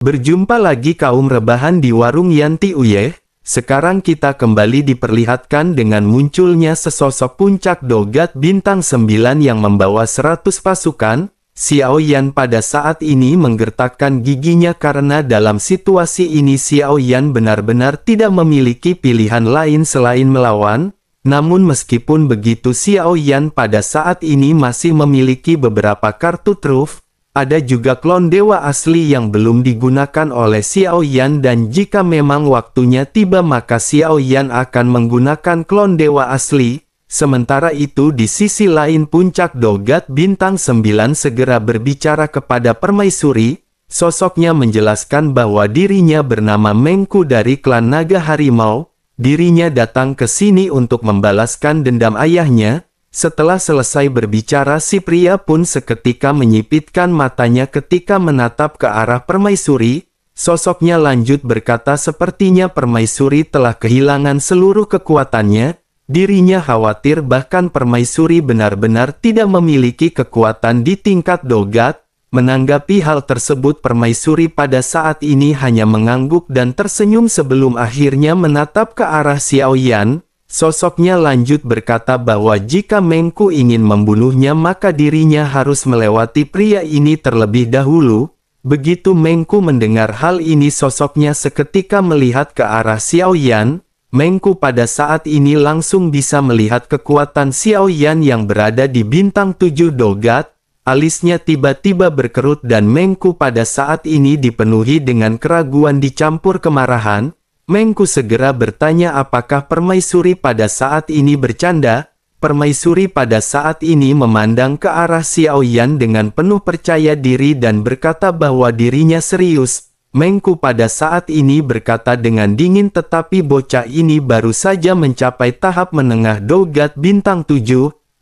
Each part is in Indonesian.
Berjumpa lagi kaum rebahan di warung Yanti Uyeh. Sekarang kita kembali diperlihatkan dengan munculnya sesosok puncak dogat bintang 9 yang membawa 100 pasukan. Xiao Yan pada saat ini menggertakkan giginya karena dalam situasi ini Xiao Yan benar-benar tidak memiliki pilihan lain selain melawan. Namun meskipun begitu Xiao Yan pada saat ini masih memiliki beberapa kartu truf. Ada juga klon dewa asli yang belum digunakan oleh Xiao Yan dan jika memang waktunya tiba maka Xiao Yan akan menggunakan klon dewa asli. Sementara itu di sisi lain puncak dogat bintang 9 segera berbicara kepada Permaisuri. Sosoknya menjelaskan bahwa dirinya bernama Mengku dari klan Naga Harimau. Dirinya datang ke sini untuk membalaskan dendam ayahnya. Setelah selesai berbicara si pria pun seketika menyipitkan matanya ketika menatap ke arah Permaisuri. Sosoknya lanjut berkata sepertinya Permaisuri telah kehilangan seluruh kekuatannya. Dirinya khawatir bahkan Permaisuri benar-benar tidak memiliki kekuatan di tingkat dogat. Menanggapi hal tersebut Permaisuri pada saat ini hanya mengangguk dan tersenyum sebelum akhirnya menatap ke arah Xiao Yan. Sosoknya lanjut berkata bahwa jika Mengku ingin membunuhnya maka dirinya harus melewati pria ini terlebih dahulu. Begitu Mengku mendengar hal ini sosoknya seketika melihat ke arah Xiao Yan. Mengku pada saat ini langsung bisa melihat kekuatan Xiao Yan yang berada di bintang 7 dogat. Alisnya tiba-tiba berkerut dan Mengku pada saat ini dipenuhi dengan keraguan dicampur kemarahan. Mengku segera bertanya apakah Permaisuri pada saat ini bercanda. Permaisuri pada saat ini memandang ke arah Xiao Yan dengan penuh percaya diri dan berkata bahwa dirinya serius. Mengku pada saat ini berkata dengan dingin tetapi bocah ini baru saja mencapai tahap menengah dogat bintang 7.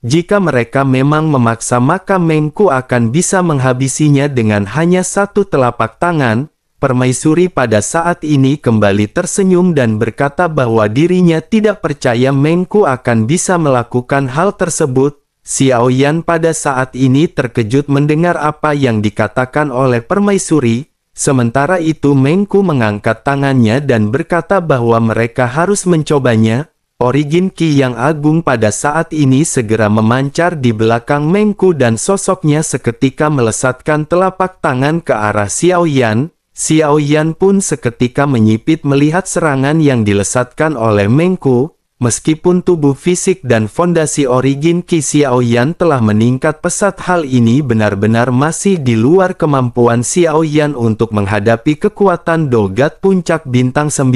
Jika mereka memang memaksa maka Mengku akan bisa menghabisinya dengan hanya satu telapak tangan. Permaisuri pada saat ini kembali tersenyum dan berkata bahwa dirinya tidak percaya Mengku akan bisa melakukan hal tersebut. Xiao Yan pada saat ini terkejut mendengar apa yang dikatakan oleh Permaisuri. Sementara itu Mengku mengangkat tangannya dan berkata bahwa mereka harus mencobanya. Origin Qi yang agung pada saat ini segera memancar di belakang Mengku dan sosoknya seketika melesatkan telapak tangan ke arah Xiao Yan. Xiao Yan pun seketika menyipit melihat serangan yang dilesatkan oleh Mengku. Meskipun tubuh fisik dan fondasi origin Qi Xiao Yan telah meningkat pesat hal ini benar-benar masih di luar kemampuan Xiao Yan untuk menghadapi kekuatan dogat puncak bintang 9.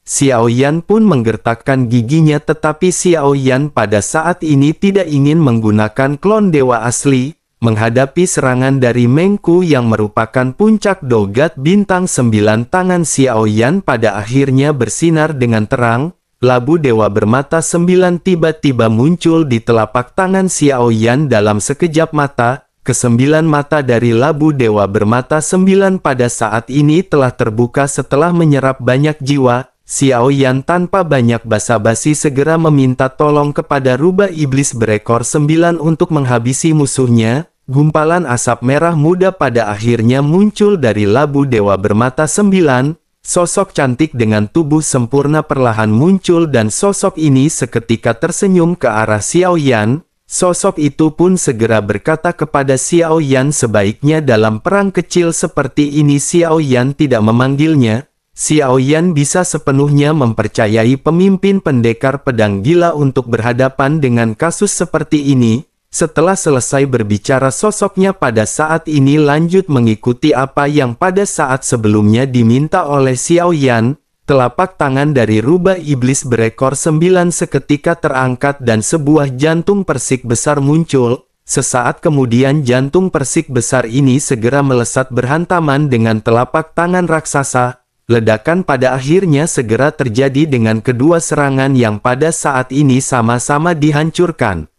Xiao Yan pun menggertakkan giginya tetapi Xiao Yan pada saat ini tidak ingin menggunakan klon dewa asli. Menghadapi serangan dari Mengku yang merupakan puncak dogat bintang 9 tangan Xiao Yan pada akhirnya bersinar dengan terang. Labu dewa bermata 9 tiba-tiba muncul di telapak tangan Xiao Yan dalam sekejap mata. Kesembilan mata dari labu dewa bermata 9 pada saat ini telah terbuka setelah menyerap banyak jiwa. Xiao Yan tanpa banyak basa-basi segera meminta tolong kepada rubah iblis berekor 9 untuk menghabisi musuhnya. Gumpalan asap merah muda pada akhirnya muncul dari labu dewa bermata 9. Sosok cantik dengan tubuh sempurna perlahan muncul dan sosok ini seketika tersenyum ke arah Xiao Yan. Sosok itu pun segera berkata kepada Xiao Yan sebaiknya dalam perang kecil seperti ini Xiao Yan tidak memanggilnya. Xiao Yan bisa sepenuhnya mempercayai pemimpin pendekar pedang gila untuk berhadapan dengan kasus seperti ini. Setelah selesai berbicara sosoknya pada saat ini lanjut mengikuti apa yang pada saat sebelumnya diminta oleh Xiao Yan. Telapak tangan dari rubah iblis berekor 9 seketika terangkat dan sebuah jantung persik besar muncul. Sesaat kemudian jantung persik besar ini segera melesat berhantaman dengan telapak tangan raksasa. Ledakan pada akhirnya segera terjadi dengan kedua serangan yang pada saat ini sama-sama dihancurkan.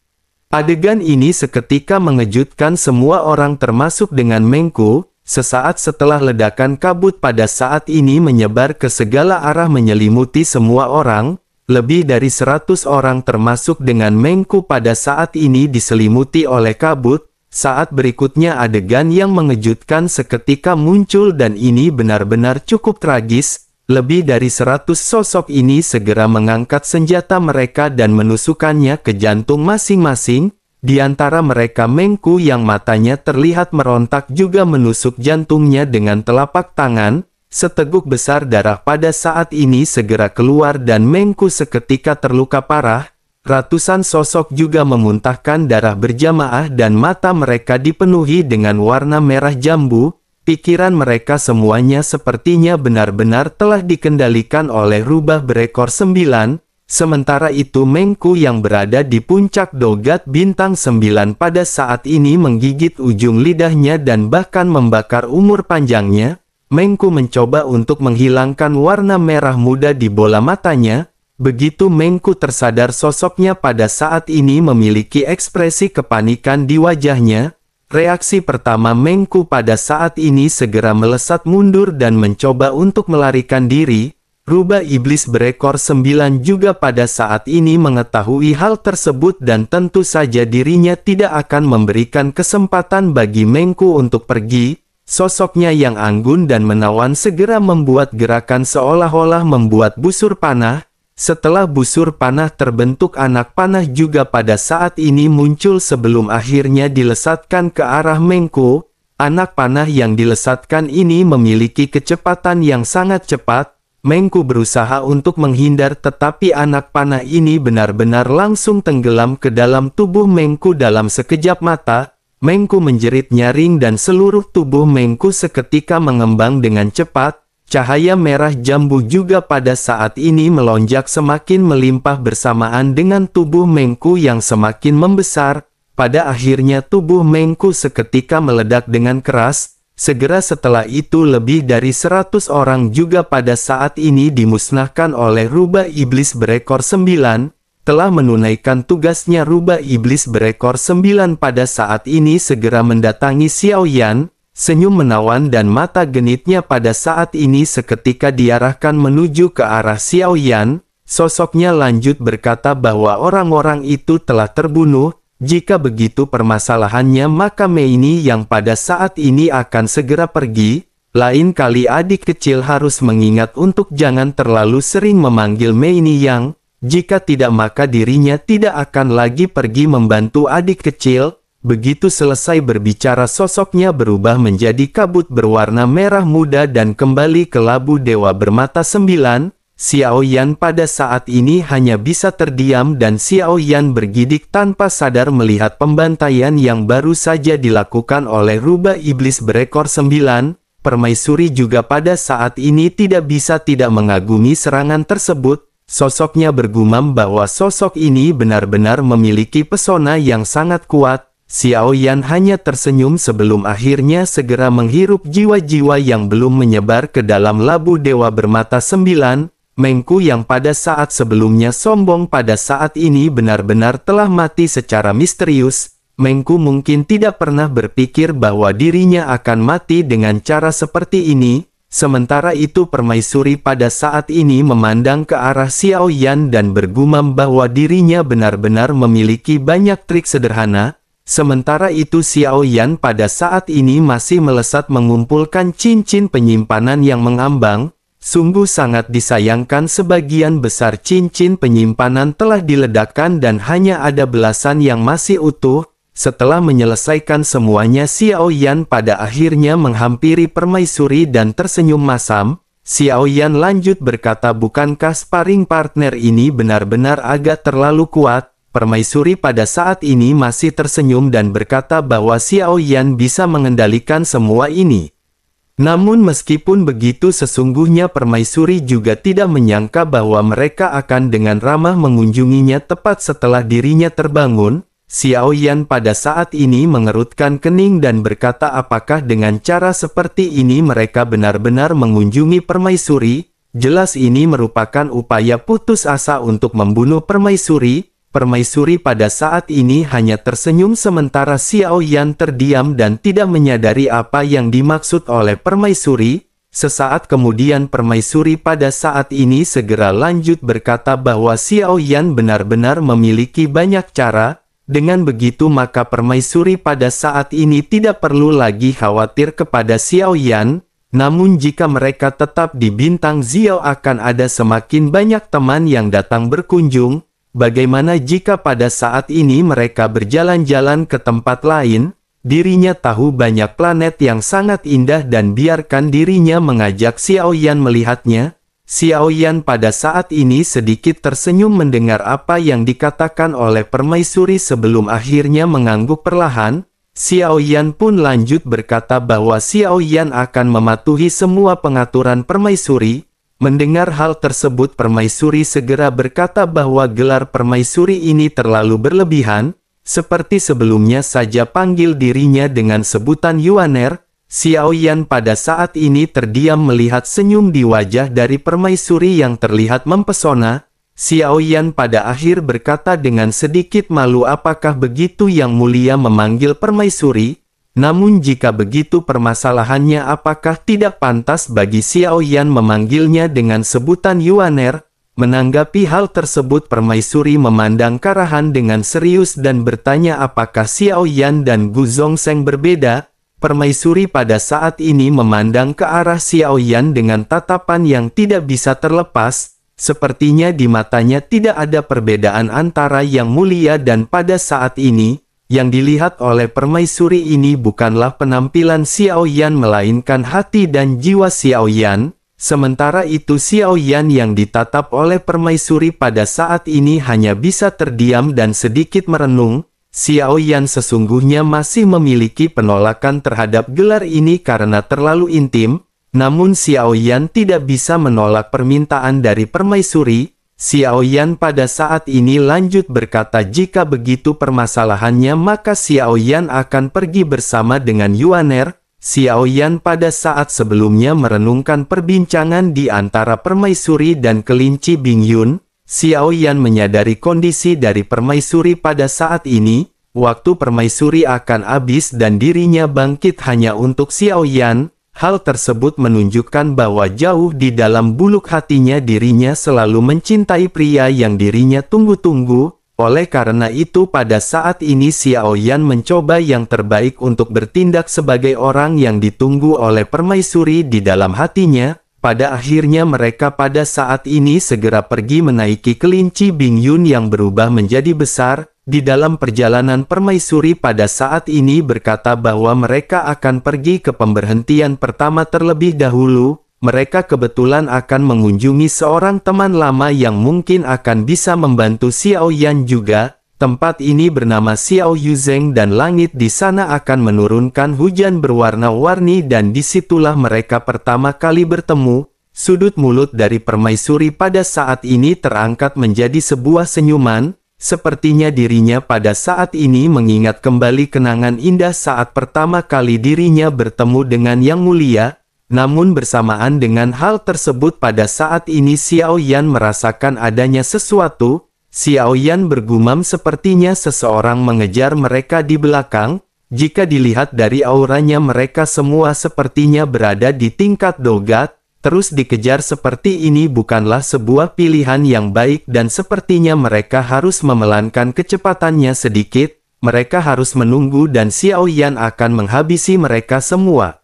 Adegan ini seketika mengejutkan semua orang termasuk dengan Mengku. Sesaat setelah ledakan kabut pada saat ini menyebar ke segala arah menyelimuti semua orang. Lebih dari 100 orang termasuk dengan Mengku pada saat ini diselimuti oleh kabut. Saat berikutnya adegan yang mengejutkan seketika muncul dan ini benar-benar cukup tragis. Lebih dari 100 sosok ini segera mengangkat senjata mereka dan menusukkannya ke jantung masing-masing. Di antara mereka Mengku yang matanya terlihat merontak juga menusuk jantungnya dengan telapak tangan. Seteguk besar darah pada saat ini segera keluar dan Mengku seketika terluka parah. Ratusan sosok juga memuntahkan darah berjamaah dan mata mereka dipenuhi dengan warna merah jambu. Pikiran mereka semuanya sepertinya benar-benar telah dikendalikan oleh rubah berekor 9. Sementara itu Mengku yang berada di puncak Dogat Bintang 9 pada saat ini menggigit ujung lidahnya dan bahkan membakar umur panjangnya. Mengku mencoba untuk menghilangkan warna merah muda di bola matanya. Begitu Mengku tersadar sosoknya pada saat ini memiliki ekspresi kepanikan di wajahnya. Reaksi pertama Mengku pada saat ini segera melesat mundur dan mencoba untuk melarikan diri. Rubah iblis berekor 9 juga pada saat ini mengetahui hal tersebut dan tentu saja dirinya tidak akan memberikan kesempatan bagi Mengku untuk pergi. Sosoknya yang anggun dan menawan segera membuat gerakan seolah-olah membuat busur panah. Setelah busur panah terbentuk, anak panah juga pada saat ini muncul sebelum akhirnya dilesatkan ke arah Mengku. Anak panah yang dilesatkan ini memiliki kecepatan yang sangat cepat. Mengku berusaha untuk menghindar tetapi anak panah ini benar-benar langsung tenggelam ke dalam tubuh Mengku dalam sekejap mata. Mengku menjerit nyaring dan seluruh tubuh Mengku seketika mengembang dengan cepat. Cahaya merah jambu juga pada saat ini melonjak semakin melimpah bersamaan dengan tubuh Mengku yang semakin membesar. Pada akhirnya tubuh Mengku seketika meledak dengan keras. Segera setelah itu lebih dari 100 orang juga pada saat ini dimusnahkan oleh rubah iblis berekor 9. Telah menunaikan tugasnya rubah iblis berekor 9 pada saat ini segera mendatangi Xiao Yan. Senyum menawan dan mata genitnya pada saat ini seketika diarahkan menuju ke arah Xiao Yan. Sosoknya lanjut berkata bahwa orang-orang itu telah terbunuh. Jika begitu permasalahannya maka Mei ini yang pada saat ini akan segera pergi. Lain kali adik kecil harus mengingat untuk jangan terlalu sering memanggil Mei ini yang. Jika tidak maka dirinya tidak akan lagi pergi membantu adik kecil. Begitu selesai berbicara sosoknya berubah menjadi kabut berwarna merah muda dan kembali ke labu dewa bermata 9. Xiao Yan pada saat ini hanya bisa terdiam dan Xiao Yan bergidik tanpa sadar melihat pembantaian yang baru saja dilakukan oleh rubah iblis berekor 9. Permaisuri juga pada saat ini tidak bisa tidak mengagumi serangan tersebut. Sosoknya bergumam bahwa sosok ini benar-benar memiliki pesona yang sangat kuat. Xiao Yan hanya tersenyum sebelum akhirnya segera menghirup jiwa-jiwa yang belum menyebar ke dalam labu dewa bermata 9. Mengku yang pada saat sebelumnya sombong pada saat ini benar-benar telah mati secara misterius. Mengku mungkin tidak pernah berpikir bahwa dirinya akan mati dengan cara seperti ini. Sementara itu permaisuri pada saat ini memandang ke arah Xiao Yan dan bergumam bahwa dirinya benar-benar memiliki banyak trik sederhana. Sementara itu Xiao Yan pada saat ini masih melesat mengumpulkan cincin penyimpanan yang mengambang. Sungguh sangat disayangkan sebagian besar cincin penyimpanan telah diledakkan dan hanya ada belasan yang masih utuh. Setelah menyelesaikan semuanya Xiao Yan pada akhirnya menghampiri permaisuri dan tersenyum masam. Xiao Yan lanjut berkata, bukankah sparring partner ini benar-benar agak terlalu kuat? Permaisuri pada saat ini masih tersenyum dan berkata bahwa Xiao Yan bisa mengendalikan semua ini. Namun meskipun begitu sesungguhnya permaisuri juga tidak menyangka bahwa mereka akan dengan ramah mengunjunginya tepat setelah dirinya terbangun. Xiao Yan pada saat ini mengerutkan kening dan berkata apakah dengan cara seperti ini mereka benar-benar mengunjungi permaisuri? Jelas ini merupakan upaya putus asa untuk membunuh permaisuri. Permaisuri pada saat ini hanya tersenyum sementara Xiao Yan terdiam dan tidak menyadari apa yang dimaksud oleh permaisuri. Sesaat kemudian permaisuri pada saat ini segera lanjut berkata bahwa Xiao Yan benar-benar memiliki banyak cara. Dengan begitu maka permaisuri pada saat ini tidak perlu lagi khawatir kepada Xiao Yan, namun jika mereka tetap di Bintang Xiao akan ada semakin banyak teman yang datang berkunjung. Bagaimana jika pada saat ini mereka berjalan-jalan ke tempat lain? Dirinya tahu banyak planet yang sangat indah dan biarkan dirinya mengajak Xiao Yan melihatnya. Xiao Yan pada saat ini sedikit tersenyum mendengar apa yang dikatakan oleh permaisuri sebelum akhirnya mengangguk perlahan. Xiao Yan pun lanjut berkata bahwa Xiao Yan akan mematuhi semua pengaturan permaisuri. Mendengar hal tersebut permaisuri segera berkata bahwa gelar permaisuri ini terlalu berlebihan. Seperti sebelumnya saja panggil dirinya dengan sebutan Yuaner. Xiao Yan pada saat ini terdiam melihat senyum di wajah dari permaisuri yang terlihat mempesona. Xiao Yan pada akhir berkata dengan sedikit malu, apakah begitu yang mulia memanggil permaisuri? Namun jika begitu permasalahannya apakah tidak pantas bagi Xiao Yan memanggilnya dengan sebutan Yuaner? Menanggapi hal tersebut permaisuri memandang Karahan dengan serius dan bertanya apakah Xiao Yan dan Gu Zongsheng berbeda? Permaisuri pada saat ini memandang ke arah Xiao Yan dengan tatapan yang tidak bisa terlepas. Sepertinya di matanya tidak ada perbedaan antara yang mulia dan pada saat ini, yang dilihat oleh permaisuri ini bukanlah penampilan Xiao Yan melainkan hati dan jiwa Xiao Yan. Sementara itu Xiao Yan yang ditatap oleh permaisuri pada saat ini hanya bisa terdiam dan sedikit merenung. Xiao Yan sesungguhnya masih memiliki penolakan terhadap gelar ini karena terlalu intim, namun Xiao Yan tidak bisa menolak permintaan dari permaisuri. Xiao Yan pada saat ini lanjut berkata jika begitu permasalahannya maka Xiao Yan akan pergi bersama dengan Yuaner. Xiao Yan pada saat sebelumnya merenungkan perbincangan di antara permaisuri dan kelinci Bingyun. Xiao Yan menyadari kondisi dari permaisuri pada saat ini, waktu permaisuri akan habis dan dirinya bangkit hanya untuk Xiao Yan. Hal tersebut menunjukkan bahwa jauh di dalam buluk hatinya dirinya selalu mencintai pria yang dirinya tunggu-tunggu. Oleh karena itu pada saat ini Xiao Yan mencoba yang terbaik untuk bertindak sebagai orang yang ditunggu oleh permaisuri di dalam hatinya. Pada akhirnya mereka pada saat ini segera pergi menaiki kelinci Bingyun yang berubah menjadi besar. Di dalam perjalanan permaisuri pada saat ini berkata bahwa mereka akan pergi ke pemberhentian pertama terlebih dahulu. Mereka kebetulan akan mengunjungi seorang teman lama yang mungkin akan bisa membantu Xiao Yan juga. Tempat ini bernama Xiao Yuzheng dan langit di sana akan menurunkan hujan berwarna-warni dan disitulah mereka pertama kali bertemu. Sudut mulut dari permaisuri pada saat ini terangkat menjadi sebuah senyuman. Sepertinya dirinya pada saat ini mengingat kembali kenangan indah saat pertama kali dirinya bertemu dengan Yang Mulia. Namun bersamaan dengan hal tersebut pada saat ini Xiao Yan merasakan adanya sesuatu. Xiao Yan bergumam sepertinya seseorang mengejar mereka di belakang. Jika dilihat dari auranya mereka semua sepertinya berada di tingkat dogat. Terus dikejar seperti ini bukanlah sebuah pilihan yang baik dan sepertinya mereka harus memelankan kecepatannya sedikit. Mereka harus menunggu dan Xiao Yan akan menghabisi mereka semua.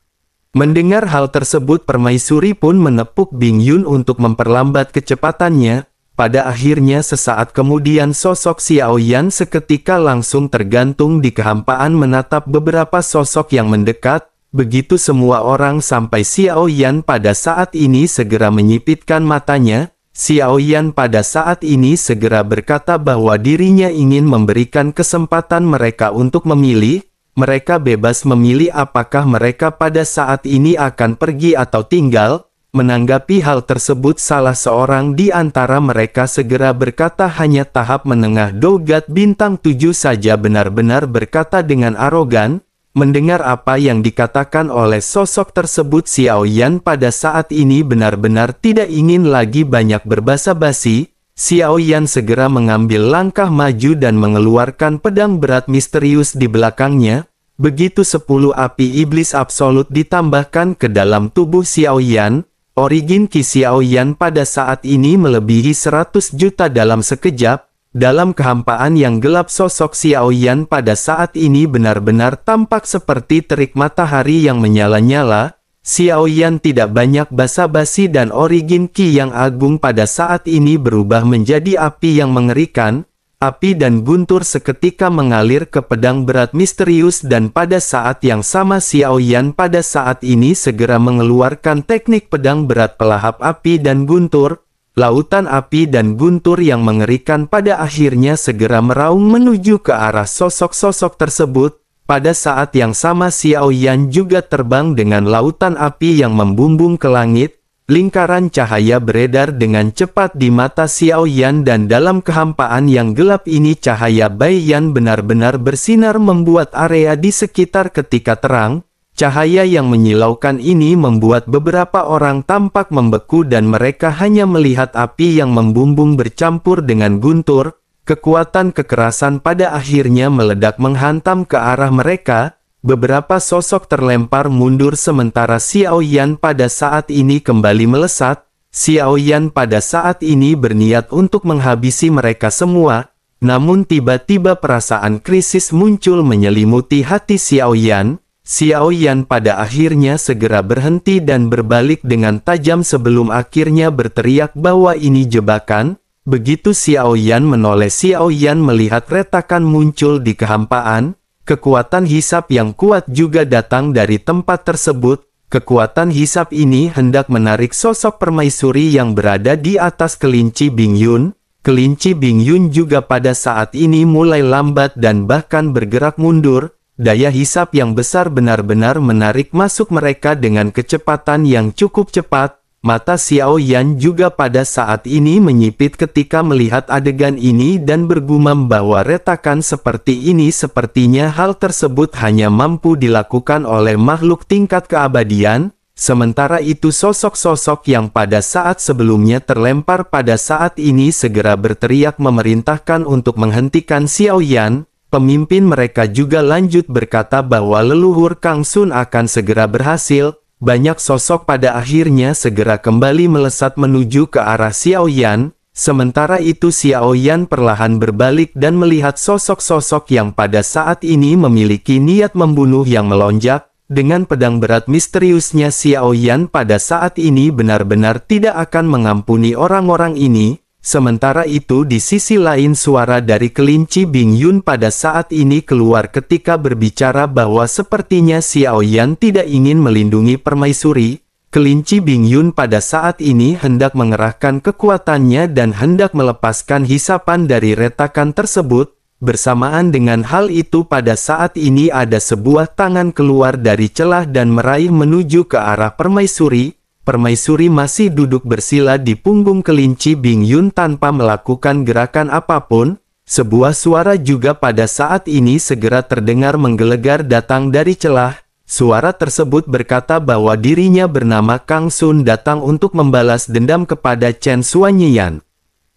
Mendengar hal tersebut permaisuri pun menepuk Bingyun untuk memperlambat kecepatannya. Pada akhirnya sesaat kemudian sosok Xiao Yan seketika langsung tergantung di kehampaan menatap beberapa sosok yang mendekat. Begitu semua orang sampai Xiao Yan pada saat ini segera menyipitkan matanya. Xiao Yan pada saat ini segera berkata bahwa dirinya ingin memberikan kesempatan mereka untuk memilih. Mereka bebas memilih apakah mereka pada saat ini akan pergi atau tinggal. Menanggapi hal tersebut salah seorang di antara mereka segera berkata hanya tahap menengah dogat bintang 7 saja benar-benar berkata dengan arogan. Mendengar apa yang dikatakan oleh sosok tersebut Xiao Yan pada saat ini benar-benar tidak ingin lagi banyak berbasa-basi. Xiao Yan segera mengambil langkah maju dan mengeluarkan pedang berat misterius di belakangnya. Begitu 10 api iblis absolut ditambahkan ke dalam tubuh Xiao Yan. Origin Qi Xiao Yan pada saat ini melebihi 100 juta dalam sekejap. Dalam kehampaan yang gelap, sosok Xiao Yan pada saat ini benar-benar tampak seperti terik matahari yang menyala-nyala. Xiao Yan tidak banyak basa-basi dan origin Qi yang agung pada saat ini berubah menjadi api yang mengerikan. Api dan guntur seketika mengalir ke pedang berat misterius dan pada saat yang sama Xiao Yan pada saat ini segera mengeluarkan teknik pedang berat pelahap api dan guntur. Lautan api dan guntur yang mengerikan pada akhirnya segera meraung menuju ke arah sosok-sosok tersebut. Pada saat yang sama Xiao Yan juga terbang dengan lautan api yang membumbung ke langit. Lingkaran cahaya beredar dengan cepat di mata Xiao Yan dan dalam kehampaan yang gelap ini cahaya Bai Yan benar-benar bersinar membuat area di sekitar ketika terang. Cahaya yang menyilaukan ini membuat beberapa orang tampak membeku dan mereka hanya melihat api yang membumbung bercampur dengan guntur. Kekuatan kekerasan pada akhirnya meledak menghantam ke arah mereka. Beberapa sosok terlempar mundur sementara Xiao Yan pada saat ini kembali melesat. Xiao Yan pada saat ini berniat untuk menghabisi mereka semua. Namun tiba-tiba perasaan krisis muncul menyelimuti hati Xiao Yan. Xiao Yan pada akhirnya segera berhenti dan berbalik dengan tajam sebelum akhirnya berteriak bahwa ini jebakan. Begitu Xiao Yan menoleh, Xiao Yan melihat retakan muncul di kehampaan. Kekuatan hisap yang kuat juga datang dari tempat tersebut. Kekuatan hisap ini hendak menarik sosok permaisuri yang berada di atas kelinci Bing Yun. Kelinci Bing Yun juga pada saat ini mulai lambat dan bahkan bergerak mundur. Daya hisap yang besar benar-benar menarik masuk mereka dengan kecepatan yang cukup cepat. Mata Xiao Yan juga pada saat ini menyipit ketika melihat adegan ini dan bergumam bahwa retakan seperti ini sepertinya hal tersebut hanya mampu dilakukan oleh makhluk tingkat keabadian. Sementara itu sosok-sosok yang pada saat sebelumnya terlempar pada saat ini segera berteriak memerintahkan untuk menghentikan Xiao Yan. Pemimpin mereka juga lanjut berkata bahwa leluhur Kang Sun akan segera berhasil. Banyak sosok pada akhirnya segera kembali melesat menuju ke arah Xiao Yan. Sementara itu Xiao Yan perlahan berbalik dan melihat sosok-sosok yang pada saat ini memiliki niat membunuh yang melonjak. Dengan pedang berat misteriusnya Xiao Yan pada saat ini benar-benar tidak akan mengampuni orang-orang ini. Sementara itu di sisi lain suara dari kelinci Bing Yun pada saat ini keluar ketika berbicara bahwa sepertinya Xiao Yan tidak ingin melindungi permaisuri. Kelinci Bing Yun pada saat ini hendak mengerahkan kekuatannya dan hendak melepaskan hisapan dari retakan tersebut. Bersamaan dengan hal itu pada saat ini ada sebuah tangan keluar dari celah dan meraih menuju ke arah permaisuri. Permaisuri masih duduk bersila di punggung kelinci Bing Yun tanpa melakukan gerakan apapun. Sebuah suara juga pada saat ini segera terdengar menggelegar datang dari celah. Suara tersebut berkata bahwa dirinya bernama Kang Sun datang untuk membalas dendam kepada Chen Xuanyian.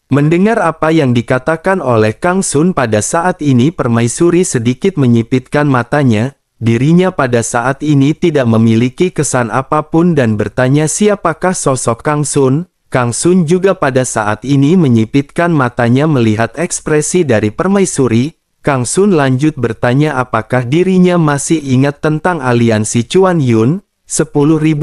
Mendengar apa yang dikatakan oleh Kang Sun pada saat ini permaisuri sedikit menyipitkan matanya. Dirinya pada saat ini tidak memiliki kesan apapun dan bertanya siapakah sosok Kang Sun. Kang Sun juga pada saat ini menyipitkan matanya melihat ekspresi dari permaisuri. Kang Sun lanjut bertanya apakah dirinya masih ingat tentang aliansi Chuan Yun. 10.000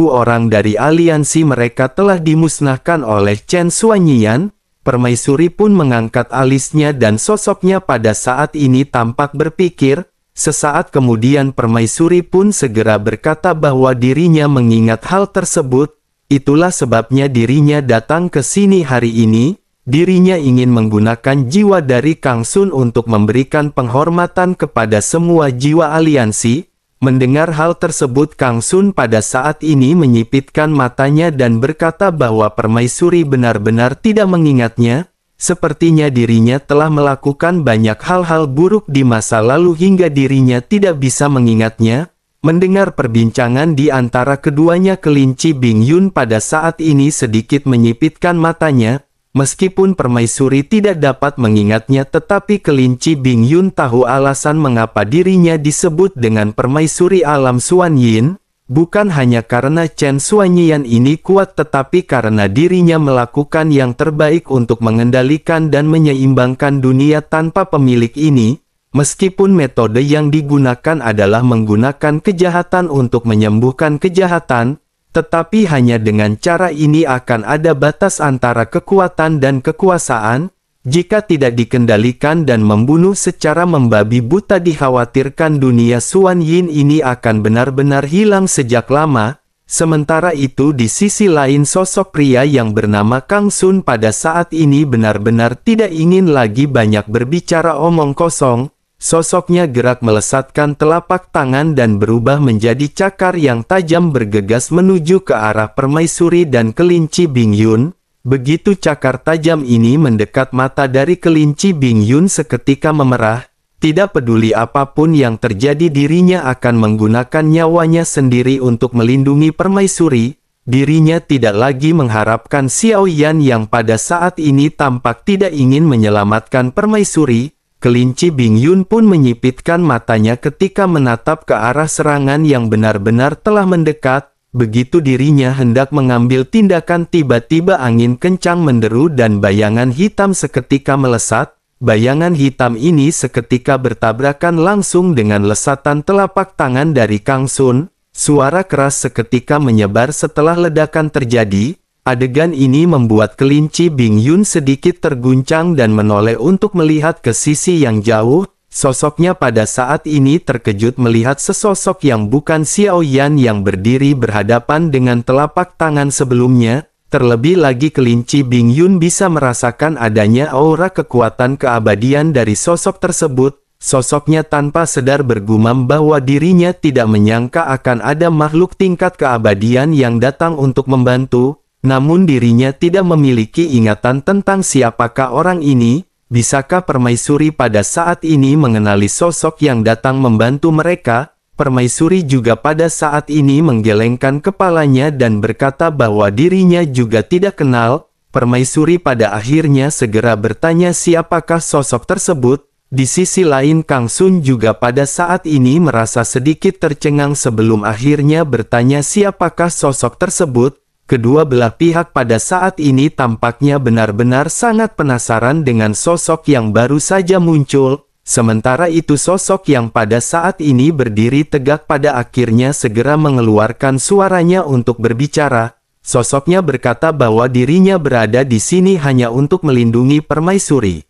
orang dari aliansi mereka telah dimusnahkan oleh Chen Xuanyian. Permaisuri pun mengangkat alisnya dan sosoknya pada saat ini tampak berpikir. Sesaat kemudian permaisuri pun segera berkata bahwa dirinya mengingat hal tersebut. Itulah sebabnya dirinya datang ke sini hari ini. Dirinya ingin menggunakan jiwa dari Kang Sun untuk memberikan penghormatan kepada semua jiwa aliansi. Mendengar hal tersebut Kang Sun pada saat ini menyipitkan matanya dan berkata bahwa permaisuri benar-benar tidak mengingatnya. Sepertinya dirinya telah melakukan banyak hal-hal buruk di masa lalu hingga dirinya tidak bisa mengingatnya. Mendengar perbincangan di antara keduanya kelinci Bing Yun pada saat ini sedikit menyipitkan matanya. Meskipun permaisuri tidak dapat mengingatnya tetapi kelinci Bing Yun tahu alasan mengapa dirinya disebut dengan permaisuri alam Xuan Yin. Bukan hanya karena Chen Xuanyian ini kuat tetapi karena dirinya melakukan yang terbaik untuk mengendalikan dan menyeimbangkan dunia tanpa pemilik ini, meskipun metode yang digunakan adalah menggunakan kejahatan untuk menyembuhkan kejahatan, tetapi hanya dengan cara ini akan ada batas antara kekuatan dan kekuasaan. Jika tidak dikendalikan dan membunuh secara membabi buta, dikhawatirkan dunia Xuan Yin ini akan benar-benar hilang sejak lama. Sementara itu di sisi lain sosok pria yang bernama Kang Sun pada saat ini benar-benar tidak ingin lagi banyak berbicara omong kosong. Sosoknya gerak melesatkan telapak tangan dan berubah menjadi cakar yang tajam bergegas menuju ke arah permaisuri dan kelinci Bing Yun. Begitu cakar tajam ini mendekat, mata dari kelinci Bing Yun seketika memerah. Tidak peduli apapun yang terjadi, dirinya akan menggunakan nyawanya sendiri untuk melindungi permaisuri. Dirinya tidak lagi mengharapkan Xiao Yan yang pada saat ini tampak tidak ingin menyelamatkan permaisuri. Kelinci Bing Yun pun menyipitkan matanya ketika menatap ke arah serangan yang benar-benar telah mendekat. Begitu dirinya hendak mengambil tindakan, tiba-tiba angin kencang menderu dan bayangan hitam seketika melesat. Bayangan hitam ini seketika bertabrakan langsung dengan lesatan telapak tangan dari Kang Sun. Suara keras seketika menyebar setelah ledakan terjadi. Adegan ini membuat kelinci Bing Yun sedikit terguncang dan menoleh untuk melihat ke sisi yang jauh. Sosoknya pada saat ini terkejut melihat sesosok yang bukan Xiao Yan yang berdiri berhadapan dengan telapak tangan sebelumnya. Terlebih lagi kelinci Bing Yun bisa merasakan adanya aura kekuatan keabadian dari sosok tersebut. Sosoknya tanpa sadar bergumam bahwa dirinya tidak menyangka akan ada makhluk tingkat keabadian yang datang untuk membantu. Namun dirinya tidak memiliki ingatan tentang siapakah orang ini. Bisakah permaisuri pada saat ini mengenali sosok yang datang membantu mereka? Permaisuri juga pada saat ini menggelengkan kepalanya dan berkata bahwa dirinya juga tidak kenal. Permaisuri pada akhirnya segera bertanya siapakah sosok tersebut. Di sisi lain Kang Sun juga pada saat ini merasa sedikit tercengang sebelum akhirnya bertanya siapakah sosok tersebut. Kedua belah pihak pada saat ini tampaknya benar-benar sangat penasaran dengan sosok yang baru saja muncul. Sementara itu sosok yang pada saat ini berdiri tegak pada akhirnya segera mengeluarkan suaranya untuk berbicara. Sosoknya berkata bahwa dirinya berada di sini hanya untuk melindungi permaisuri.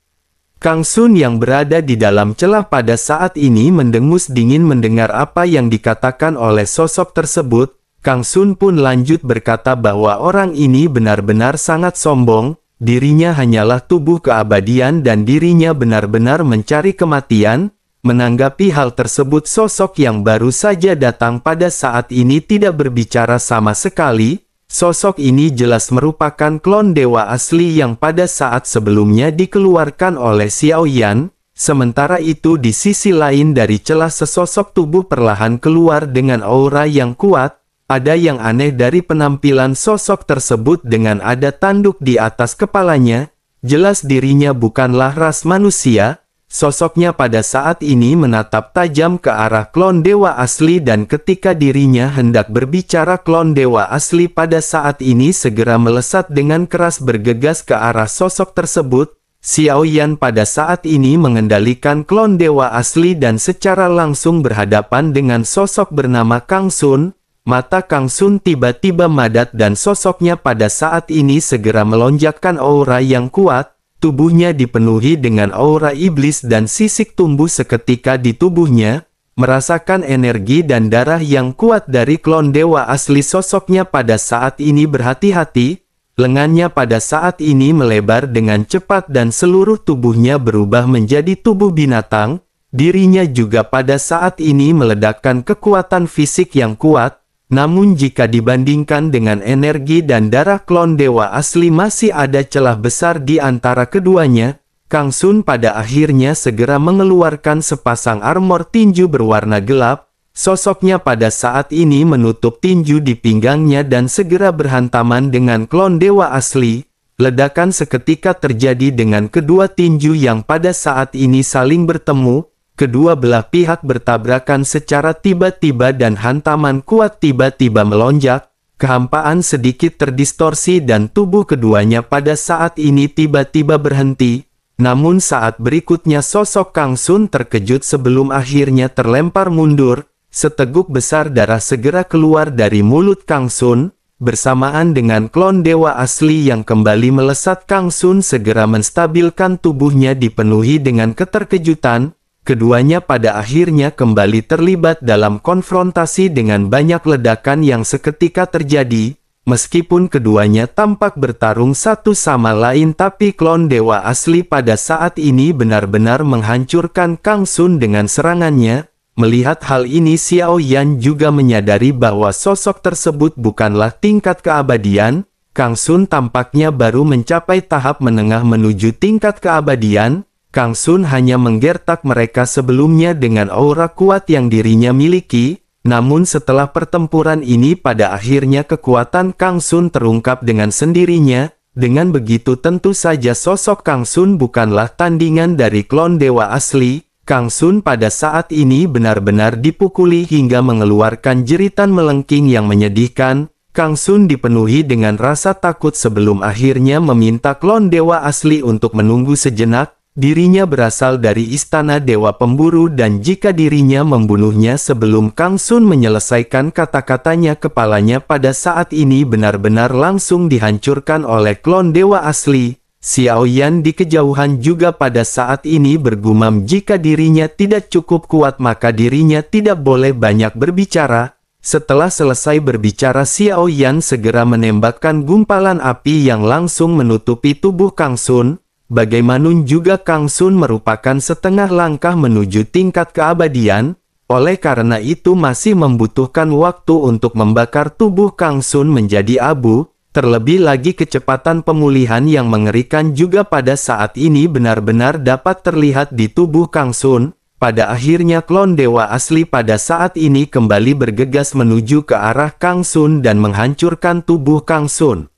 Kang Sun yang berada di dalam celah pada saat ini mendengus dingin mendengar apa yang dikatakan oleh sosok tersebut. Kang Sun pun lanjut berkata bahwa orang ini benar-benar sangat sombong, dirinya hanyalah tubuh keabadian dan dirinya benar-benar mencari kematian. Menanggapi hal tersebut sosok yang baru saja datang pada saat ini tidak berbicara sama sekali. Sosok ini jelas merupakan klon dewa asli yang pada saat sebelumnya dikeluarkan oleh Xiao Yan. Sementara itu di sisi lain dari celah sesosok tubuh perlahan keluar dengan aura yang kuat. Ada yang aneh dari penampilan sosok tersebut dengan ada tanduk di atas kepalanya. Jelas dirinya bukanlah ras manusia. Sosoknya pada saat ini menatap tajam ke arah klon dewa asli dan ketika dirinya hendak berbicara klon dewa asli pada saat ini segera melesat dengan keras bergegas ke arah sosok tersebut. Xiao Yan pada saat ini mengendalikan klon dewa asli dan secara langsung berhadapan dengan sosok bernama Kang Sun. Mata Kang Sun tiba-tiba madat dan sosoknya pada saat ini segera melonjakkan aura yang kuat. Tubuhnya dipenuhi dengan aura iblis dan sisik tumbuh seketika di tubuhnya. Merasakan energi dan darah yang kuat dari klon dewa asli sosoknya pada saat ini berhati-hati. Lengannya pada saat ini melebar dengan cepat dan seluruh tubuhnya berubah menjadi tubuh binatang. Dirinya juga pada saat ini meledakkan kekuatan fisik yang kuat. Namun jika dibandingkan dengan energi dan darah klon dewa asli masih ada celah besar di antara keduanya. Kang Sun pada akhirnya segera mengeluarkan sepasang armor tinju berwarna gelap. Sosoknya pada saat ini menutup tinju di pinggangnya dan segera berhantaman dengan klon dewa asli. Ledakan seketika terjadi dengan kedua tinju yang pada saat ini saling bertemu. Kedua belah pihak bertabrakan secara tiba-tiba dan hantaman kuat tiba-tiba melonjak. Kehampaan sedikit terdistorsi dan tubuh keduanya pada saat ini tiba-tiba berhenti. Namun saat berikutnya sosok Kang Sun terkejut sebelum akhirnya terlempar mundur. Seteguk besar darah segera keluar dari mulut Kang Sun. Bersamaan dengan klon dewa asli yang kembali melesat, Kang Sun segera menstabilkan tubuhnya dipenuhi dengan keterkejutan. Keduanya pada akhirnya kembali terlibat dalam konfrontasi dengan banyak ledakan yang seketika terjadi. Meskipun keduanya tampak bertarung satu sama lain, tapi klon dewa asli pada saat ini benar-benar menghancurkan Kang Sun dengan serangannya. Melihat hal ini, Xiao Yan juga menyadari bahwa sosok tersebut bukanlah tingkat keabadian. Kang Sun tampaknya baru mencapai tahap menengah menuju tingkat keabadian. Kang Sun hanya menggertak mereka sebelumnya dengan aura kuat yang dirinya miliki. Namun setelah pertempuran ini pada akhirnya kekuatan Kang Sun terungkap dengan sendirinya. Dengan begitu tentu saja sosok Kang Sun bukanlah tandingan dari klon dewa asli. Kang Sun pada saat ini benar-benar dipukuli hingga mengeluarkan jeritan melengking yang menyedihkan. Kang Sun dipenuhi dengan rasa takut sebelum akhirnya meminta klon dewa asli untuk menunggu sejenak. Dirinya berasal dari istana dewa pemburu dan jika dirinya membunuhnya sebelum Kang Sun menyelesaikan kata-katanya, kepalanya pada saat ini benar-benar langsung dihancurkan oleh klon dewa asli. Xiao Yan di kejauhan juga pada saat ini bergumam jika dirinya tidak cukup kuat maka dirinya tidak boleh banyak berbicara. Setelah selesai berbicara, Xiao Yan segera menembakkan gumpalan api yang langsung menutupi tubuh Kang Sun. Bagaimanapun juga Kang Sun merupakan setengah langkah menuju tingkat keabadian, oleh karena itu masih membutuhkan waktu untuk membakar tubuh Kang Sun menjadi abu. Terlebih lagi kecepatan pemulihan yang mengerikan juga pada saat ini benar-benar dapat terlihat di tubuh Kang Sun. Pada akhirnya klon dewa asli pada saat ini kembali bergegas menuju ke arah Kang Sun dan menghancurkan tubuh Kang Sun.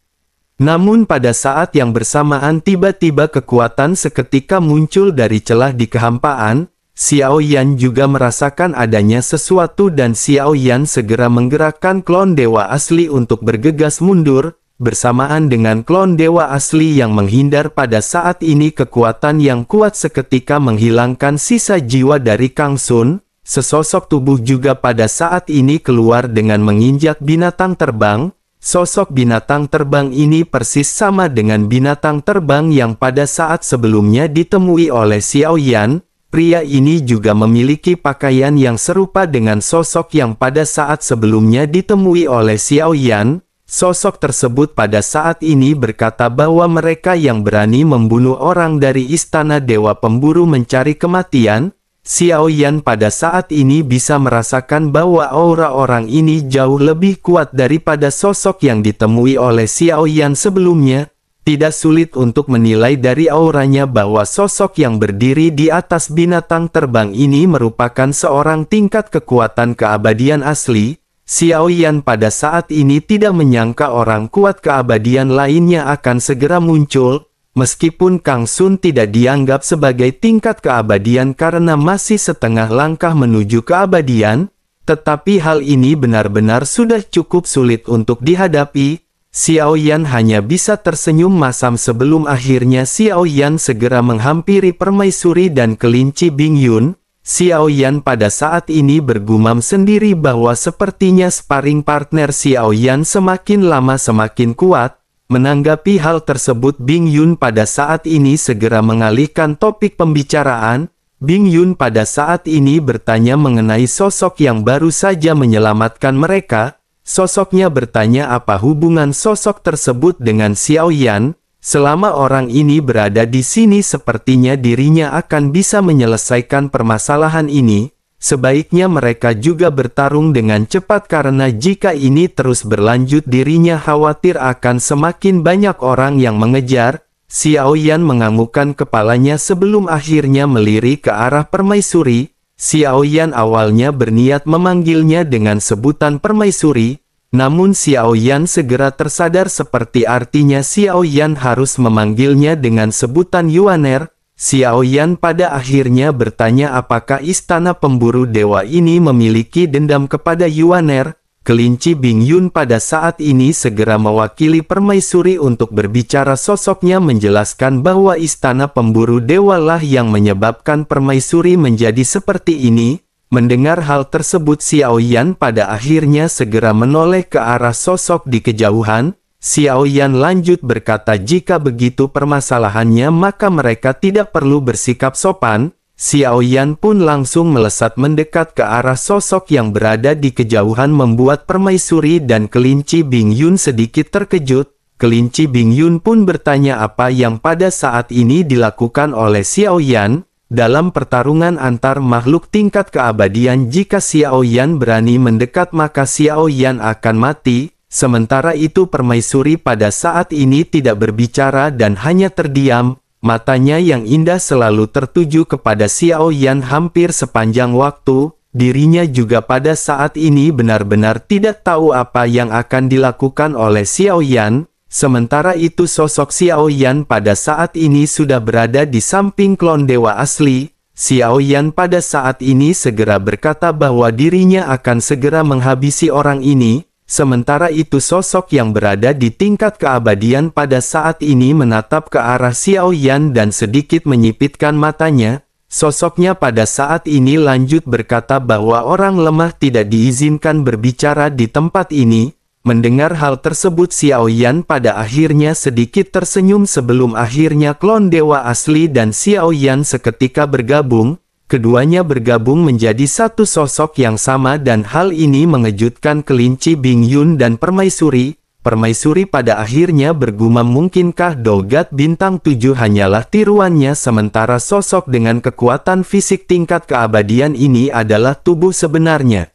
Namun pada saat yang bersamaan tiba-tiba kekuatan seketika muncul dari celah di kehampaan. Xiao Yan juga merasakan adanya sesuatu dan Xiao Yan segera menggerakkan klon dewa asli untuk bergegas mundur. Bersamaan dengan klon dewa asli yang menghindar pada saat ini, kekuatan yang kuat seketika menghilangkan sisa jiwa dari Kang Sun. Sesosok tubuh juga pada saat ini keluar dengan menginjak binatang terbang. Sosok binatang terbang ini persis sama dengan binatang terbang yang pada saat sebelumnya ditemui oleh Xiao Yan. Pria ini juga memiliki pakaian yang serupa dengan sosok yang pada saat sebelumnya ditemui oleh Xiao Yan. Sosok tersebut pada saat ini berkata bahwa mereka yang berani membunuh orang dari istana dewa pemburu mencari kematian. Xiao Yan pada saat ini bisa merasakan bahwa aura orang ini jauh lebih kuat daripada sosok yang ditemui oleh Xiao Yan sebelumnya. Tidak sulit untuk menilai dari auranya bahwa sosok yang berdiri di atas binatang terbang ini merupakan seorang tingkat kekuatan keabadian asli. Xiao Yan pada saat ini tidak menyangka orang kuat keabadian lainnya akan segera muncul. Meskipun Kang Sun tidak dianggap sebagai tingkat keabadian karena masih setengah langkah menuju keabadian, tetapi hal ini benar-benar sudah cukup sulit untuk dihadapi. Xiao Yan hanya bisa tersenyum masam sebelum akhirnya Xiao Yan segera menghampiri permaisuri dan kelinci Bing Yun. Xiao Yan pada saat ini bergumam sendiri bahwa sepertinya sparring partner Xiao Yan semakin lama semakin kuat. Menanggapi hal tersebut, Bing Yun pada saat ini segera mengalihkan topik pembicaraan. Bing Yun pada saat ini bertanya mengenai sosok yang baru saja menyelamatkan mereka. Sosoknya bertanya apa hubungan sosok tersebut dengan Xiao Yan. Selama orang ini berada di sini sepertinya dirinya akan bisa menyelesaikan permasalahan ini. Sebaiknya mereka juga bertarung dengan cepat karena jika ini terus berlanjut dirinya khawatir akan semakin banyak orang yang mengejar. Xiao Yan menganggukkan kepalanya sebelum akhirnya melirik ke arah permaisuri. Xiao Yan awalnya berniat memanggilnya dengan sebutan permaisuri. Namun Xiao Yan segera tersadar seperti artinya Xiao Yan harus memanggilnya dengan sebutan Yuaner. Xiaoyan pada akhirnya bertanya apakah istana pemburu dewa ini memiliki dendam kepada Yuaner. Kelinci Bingyun pada saat ini segera mewakili permaisuri untuk berbicara. Sosoknya menjelaskan bahwa istana pemburu dewa lah yang menyebabkan permaisuri menjadi seperti ini. Mendengar hal tersebut, Xiaoyan pada akhirnya segera menoleh ke arah sosok di kejauhan. Xiaoyan lanjut berkata, jika begitu permasalahannya maka mereka tidak perlu bersikap sopan. Xiaoyan pun langsung melesat mendekat ke arah sosok yang berada di kejauhan, membuat permaisuri dan kelinci Bingyun sedikit terkejut. Kelinci Bingyun pun bertanya apa yang pada saat ini dilakukan oleh Xiaoyan. Dalam pertarungan antar makhluk tingkat keabadian, jika Xiaoyan berani mendekat maka Xiaoyan akan mati. Sementara itu permaisuri pada saat ini tidak berbicara dan hanya terdiam. Matanya yang indah selalu tertuju kepada Xiaoyan hampir sepanjang waktu. Dirinya juga pada saat ini benar-benar tidak tahu apa yang akan dilakukan oleh Xiaoyan. Sementara itu sosok Xiaoyan pada saat ini sudah berada di samping klon dewa asli. Xiaoyan pada saat ini segera berkata bahwa dirinya akan segera menghabisi orang ini. Sementara itu sosok yang berada di tingkat keabadian pada saat ini menatap ke arah Xiaoyan dan sedikit menyipitkan matanya. Sosoknya pada saat ini lanjut berkata bahwa orang lemah tidak diizinkan berbicara di tempat ini. Mendengar hal tersebut, Xiaoyan pada akhirnya sedikit tersenyum sebelum akhirnya klon dewa asli dan Xiaoyan seketika bergabung. Keduanya bergabung menjadi satu sosok yang sama dan hal ini mengejutkan kelinci Bingyun dan permaisuri. Permaisuri pada akhirnya bergumam, mungkinkah Dogat bintang 7 hanyalah tiruannya, sementara sosok dengan kekuatan fisik tingkat keabadian ini adalah tubuh sebenarnya.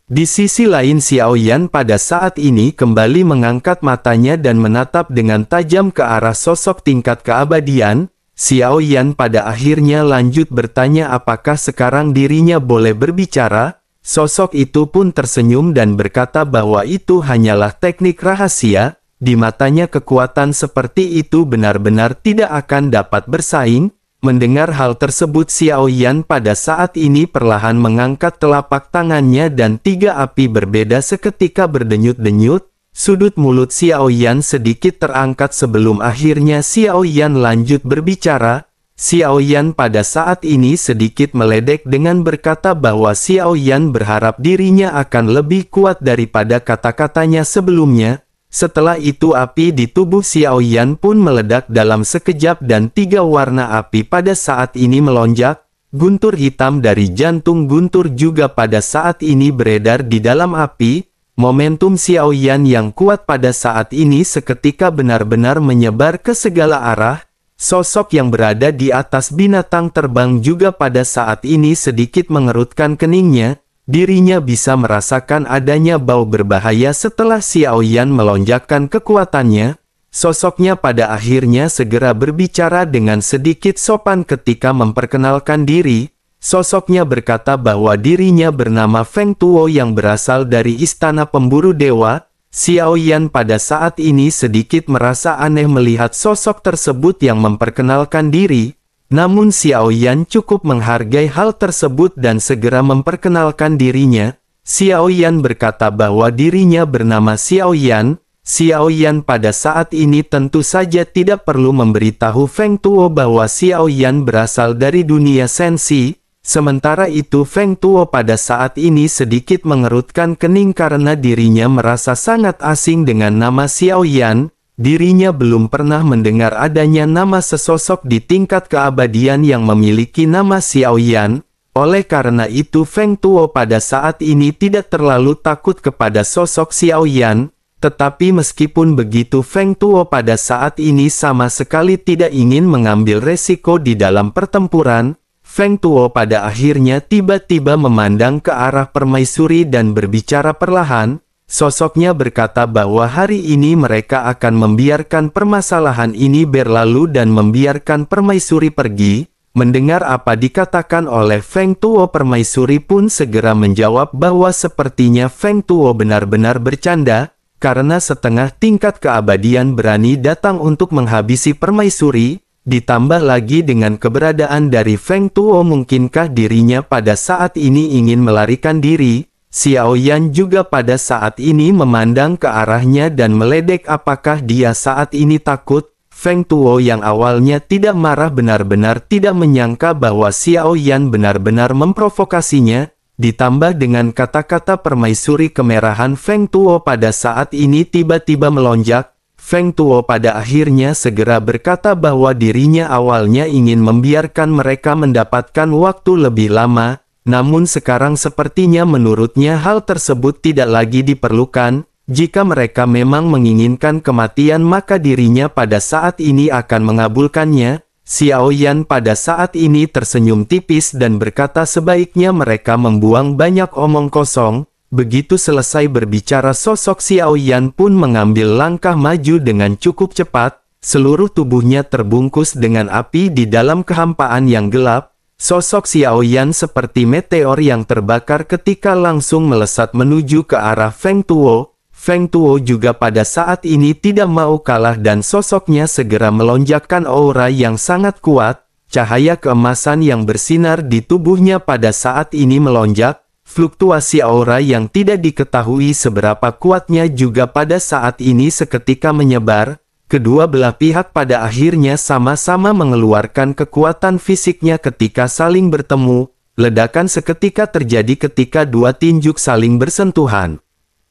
Di sisi lain Xiaoyan pada saat ini kembali mengangkat matanya dan menatap dengan tajam ke arah sosok tingkat keabadian. Xiaoyan pada akhirnya lanjut bertanya apakah sekarang dirinya boleh berbicara. Sosok itu pun tersenyum dan berkata bahwa itu hanyalah teknik rahasia. Di matanya kekuatan seperti itu benar-benar tidak akan dapat bersaing. Mendengar hal tersebut, Xiaoyan pada saat ini perlahan mengangkat telapak tangannya dan 3 api berbeda seketika berdenyut-denyut. Sudut mulut Xiaoyan sedikit terangkat sebelum akhirnya Xiaoyan lanjut berbicara. Xiaoyan pada saat ini sedikit meledek dengan berkata bahwa Xiaoyan berharap dirinya akan lebih kuat daripada kata-katanya sebelumnya. Setelah itu api di tubuh Xiaoyan pun meledak dalam sekejap dan 3 warna api pada saat ini melonjak. Guntur hitam dari jantung guntur juga pada saat ini beredar di dalam api. Momentum Xiaoyan yang kuat pada saat ini seketika benar-benar menyebar ke segala arah. Sosok yang berada di atas binatang terbang juga pada saat ini sedikit mengerutkan keningnya. Dirinya bisa merasakan adanya bau berbahaya setelah Xiaoyan melonjakkan kekuatannya. Sosoknya pada akhirnya segera berbicara dengan sedikit sopan ketika memperkenalkan diri. Sosoknya berkata bahwa dirinya bernama Feng Tuo yang berasal dari istana pemburu dewa. Xiaoyan pada saat ini sedikit merasa aneh melihat sosok tersebut yang memperkenalkan diri. Namun Xiaoyan cukup menghargai hal tersebut dan segera memperkenalkan dirinya. Xiaoyan berkata bahwa dirinya bernama Xiaoyan. Xiaoyan pada saat ini tentu saja tidak perlu memberitahu Feng Tuo bahwa Xiaoyan berasal dari dunia sensi. Sementara itu Feng Tuo pada saat ini sedikit mengerutkan kening karena dirinya merasa sangat asing dengan nama Xiaoyan. Dirinya belum pernah mendengar adanya nama sesosok di tingkat keabadian yang memiliki nama Xiaoyan. Oleh karena itu Feng Tuo pada saat ini tidak terlalu takut kepada sosok Xiaoyan. Tetapi meskipun begitu Feng Tuo pada saat ini sama sekali tidak ingin mengambil resiko di dalam pertempuran. Feng Tuo pada akhirnya tiba-tiba memandang ke arah permaisuri dan berbicara perlahan. Sosoknya berkata bahwa hari ini mereka akan membiarkan permasalahan ini berlalu dan membiarkan permaisuri pergi. Mendengar apa dikatakan oleh Feng Tuo, permaisuri pun segera menjawab bahwa sepertinya Feng Tuo benar-benar bercanda, karena setengah tingkat keabadian berani datang untuk menghabisi permaisuri. ditambah lagi dengan keberadaan dari Feng Tuo, mungkinkah dirinya pada saat ini ingin melarikan diri? Xiao Yan juga pada saat ini memandang ke arahnya dan meledek. Apakah dia saat ini takut? Feng Tuo yang awalnya tidak marah benar-benar tidak menyangka bahwa Xiao Yan benar-benar memprovokasinya. Ditambah dengan kata-kata permaisuri kemerahan, Feng Tuo pada saat ini tiba-tiba melonjak. Feng Tuo pada akhirnya segera berkata bahwa dirinya awalnya ingin membiarkan mereka mendapatkan waktu lebih lama, namun sekarang sepertinya menurutnya hal tersebut tidak lagi diperlukan. Jika mereka memang menginginkan kematian, maka dirinya pada saat ini akan mengabulkannya. Xiao Yan pada saat ini tersenyum tipis dan berkata sebaiknya mereka membuang banyak omong kosong. Begitu selesai berbicara, sosok Xiao Yan pun mengambil langkah maju dengan cukup cepat. Seluruh tubuhnya terbungkus dengan api di dalam kehampaan yang gelap. Sosok Xiao Yan seperti meteor yang terbakar ketika langsung melesat menuju ke arah Feng Tuo. Feng Tuo juga pada saat ini tidak mau kalah dan sosoknya segera melonjakkan aura yang sangat kuat. Cahaya keemasan yang bersinar di tubuhnya pada saat ini melonjak. Fluktuasi aura yang tidak diketahui seberapa kuatnya juga pada saat ini seketika menyebar. Kedua belah pihak pada akhirnya sama-sama mengeluarkan kekuatan fisiknya ketika saling bertemu. Ledakan seketika terjadi ketika dua tinjuk saling bersentuhan.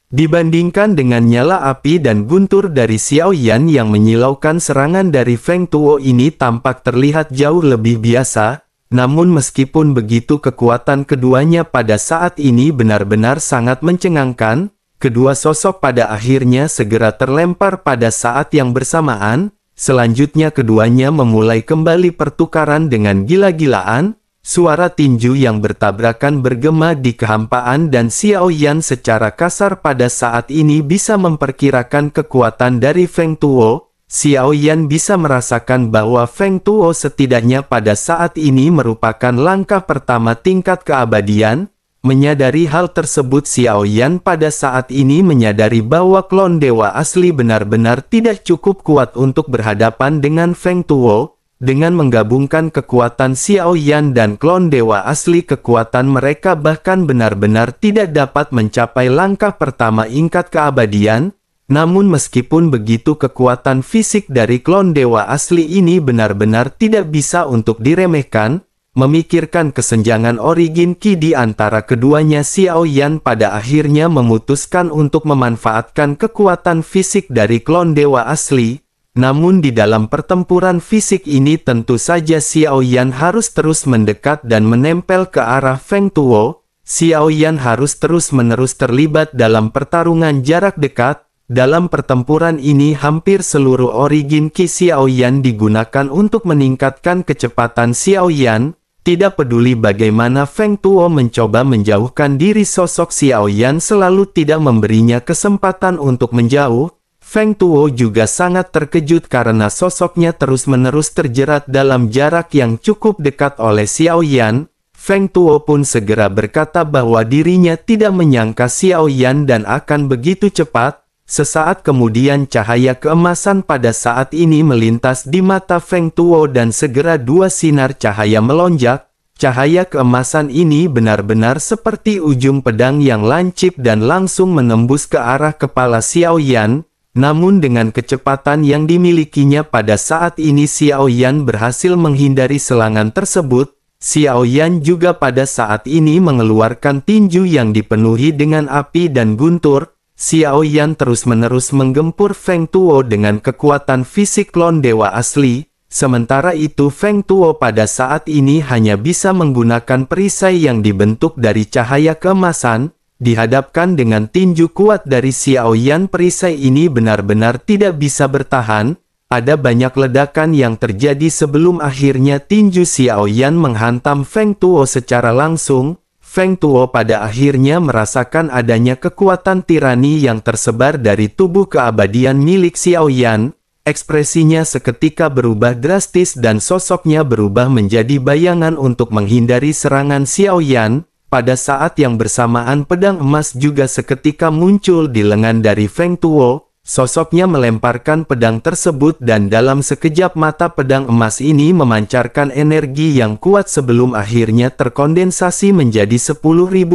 Dibandingkan dengan nyala api dan guntur dari Xiao Yan yang menyilaukan, serangan dari Feng Tuo ini tampak terlihat jauh lebih biasa. Namun meskipun begitu, kekuatan keduanya pada saat ini benar-benar sangat mencengangkan. Kedua sosok pada akhirnya segera terlempar pada saat yang bersamaan. Selanjutnya keduanya memulai kembali pertukaran dengan gila-gilaan. Suara tinju yang bertabrakan bergema di kehampaan dan Xiao Yan secara kasar pada saat ini bisa memperkirakan kekuatan dari Feng Tuo. Xiao Yan bisa merasakan bahwa Feng Tuo setidaknya pada saat ini merupakan langkah pertama tingkat keabadian. Menyadari hal tersebut, Xiao Yan pada saat ini menyadari bahwa klon dewa asli benar-benar tidak cukup kuat untuk berhadapan dengan Feng Tuo. Dengan menggabungkan kekuatan Xiao Yan dan klon dewa asli, kekuatan mereka bahkan benar-benar tidak dapat mencapai langkah pertama tingkat keabadian. Namun meskipun begitu, kekuatan fisik dari klon dewa asli ini benar-benar tidak bisa untuk diremehkan. Memikirkan kesenjangan origin Qi di antara keduanya, Xiao Yan pada akhirnya memutuskan untuk memanfaatkan kekuatan fisik dari klon dewa asli. Namun di dalam pertempuran fisik ini tentu saja Xiao Yan harus terus mendekat dan menempel ke arah Feng Tuo. Xiao Yan harus terus-menerus terlibat dalam pertarungan jarak dekat. Dalam pertempuran ini hampir seluruh origin Qi Xiao Yan digunakan untuk meningkatkan kecepatan Xiao Yan. Tidak peduli bagaimana Feng Tuo mencoba menjauhkan diri, sosok Xiao Yan selalu tidak memberinya kesempatan untuk menjauh. Feng Tuo juga sangat terkejut karena sosoknya terus-menerus terjerat dalam jarak yang cukup dekat oleh Xiao Yan. Feng Tuo pun segera berkata bahwa dirinya tidak menyangka Xiao Yan dan akan begitu cepat. Sesaat kemudian cahaya keemasan pada saat ini melintas di mata Feng Tuo dan segera dua sinar cahaya melonjak. Cahaya keemasan ini benar-benar seperti ujung pedang yang lancip dan langsung menembus ke arah kepala Xiao Yan. Namun dengan kecepatan yang dimilikinya pada saat ini, Xiao Yan berhasil menghindari serangan tersebut. Xiao Yan juga pada saat ini mengeluarkan tinju yang dipenuhi dengan api dan guntur. Xiao Yan terus-menerus menggempur Feng Tuo dengan kekuatan fisik klon dewa asli. Sementara itu Feng Tuo pada saat ini hanya bisa menggunakan perisai yang dibentuk dari cahaya keemasan. Dihadapkan dengan tinju kuat dari Xiao Yan, perisai ini benar-benar tidak bisa bertahan. Ada banyak ledakan yang terjadi sebelum akhirnya tinju Xiao Yan menghantam Feng Tuo secara langsung. Feng Tuo pada akhirnya merasakan adanya kekuatan tirani yang tersebar dari tubuh keabadian milik Xiao Yan. Ekspresinya seketika berubah drastis dan sosoknya berubah menjadi bayangan untuk menghindari serangan Xiao Yan. Pada saat yang bersamaan pedang emas juga seketika muncul di lengan dari Feng Tuo. Sosoknya melemparkan pedang tersebut dan dalam sekejap mata pedang emas ini memancarkan energi yang kuat sebelum akhirnya terkondensasi menjadi 10.000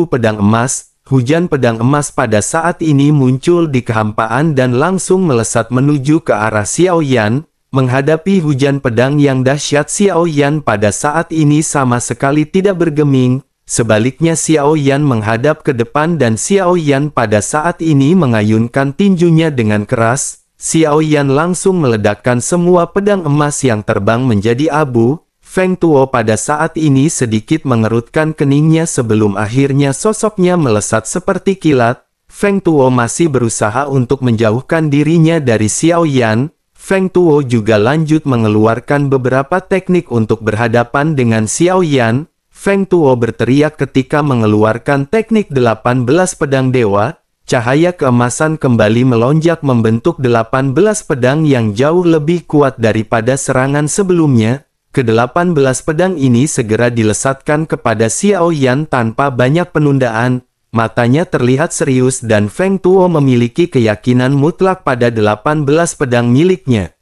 pedang emas. Hujan pedang emas pada saat ini muncul di kehampaan dan langsung melesat menuju ke arah Xiao Yan. Menghadapi hujan pedang yang dahsyat, Xiao Yan pada saat ini sama sekali tidak bergeming. Sebaliknya Xiao Yan menghadap ke depan dan Xiao Yan pada saat ini mengayunkan tinjunya dengan keras. Xiao Yan langsung meledakkan semua pedang emas yang terbang menjadi abu. Feng Tuo pada saat ini sedikit mengerutkan keningnya sebelum akhirnya sosoknya melesat seperti kilat. Feng Tuo masih berusaha untuk menjauhkan dirinya dari Xiao Yan. Feng Tuo juga lanjut mengeluarkan beberapa teknik untuk berhadapan dengan Xiao Yan. Feng Tuo berteriak ketika mengeluarkan teknik 18 pedang dewa. Cahaya keemasan kembali melonjak membentuk 18 pedang yang jauh lebih kuat daripada serangan sebelumnya. Ke-18 pedang ini segera dilesatkan kepada Xiao Yan tanpa banyak penundaan. Matanya terlihat serius dan Feng Tuo memiliki keyakinan mutlak pada 18 pedang miliknya.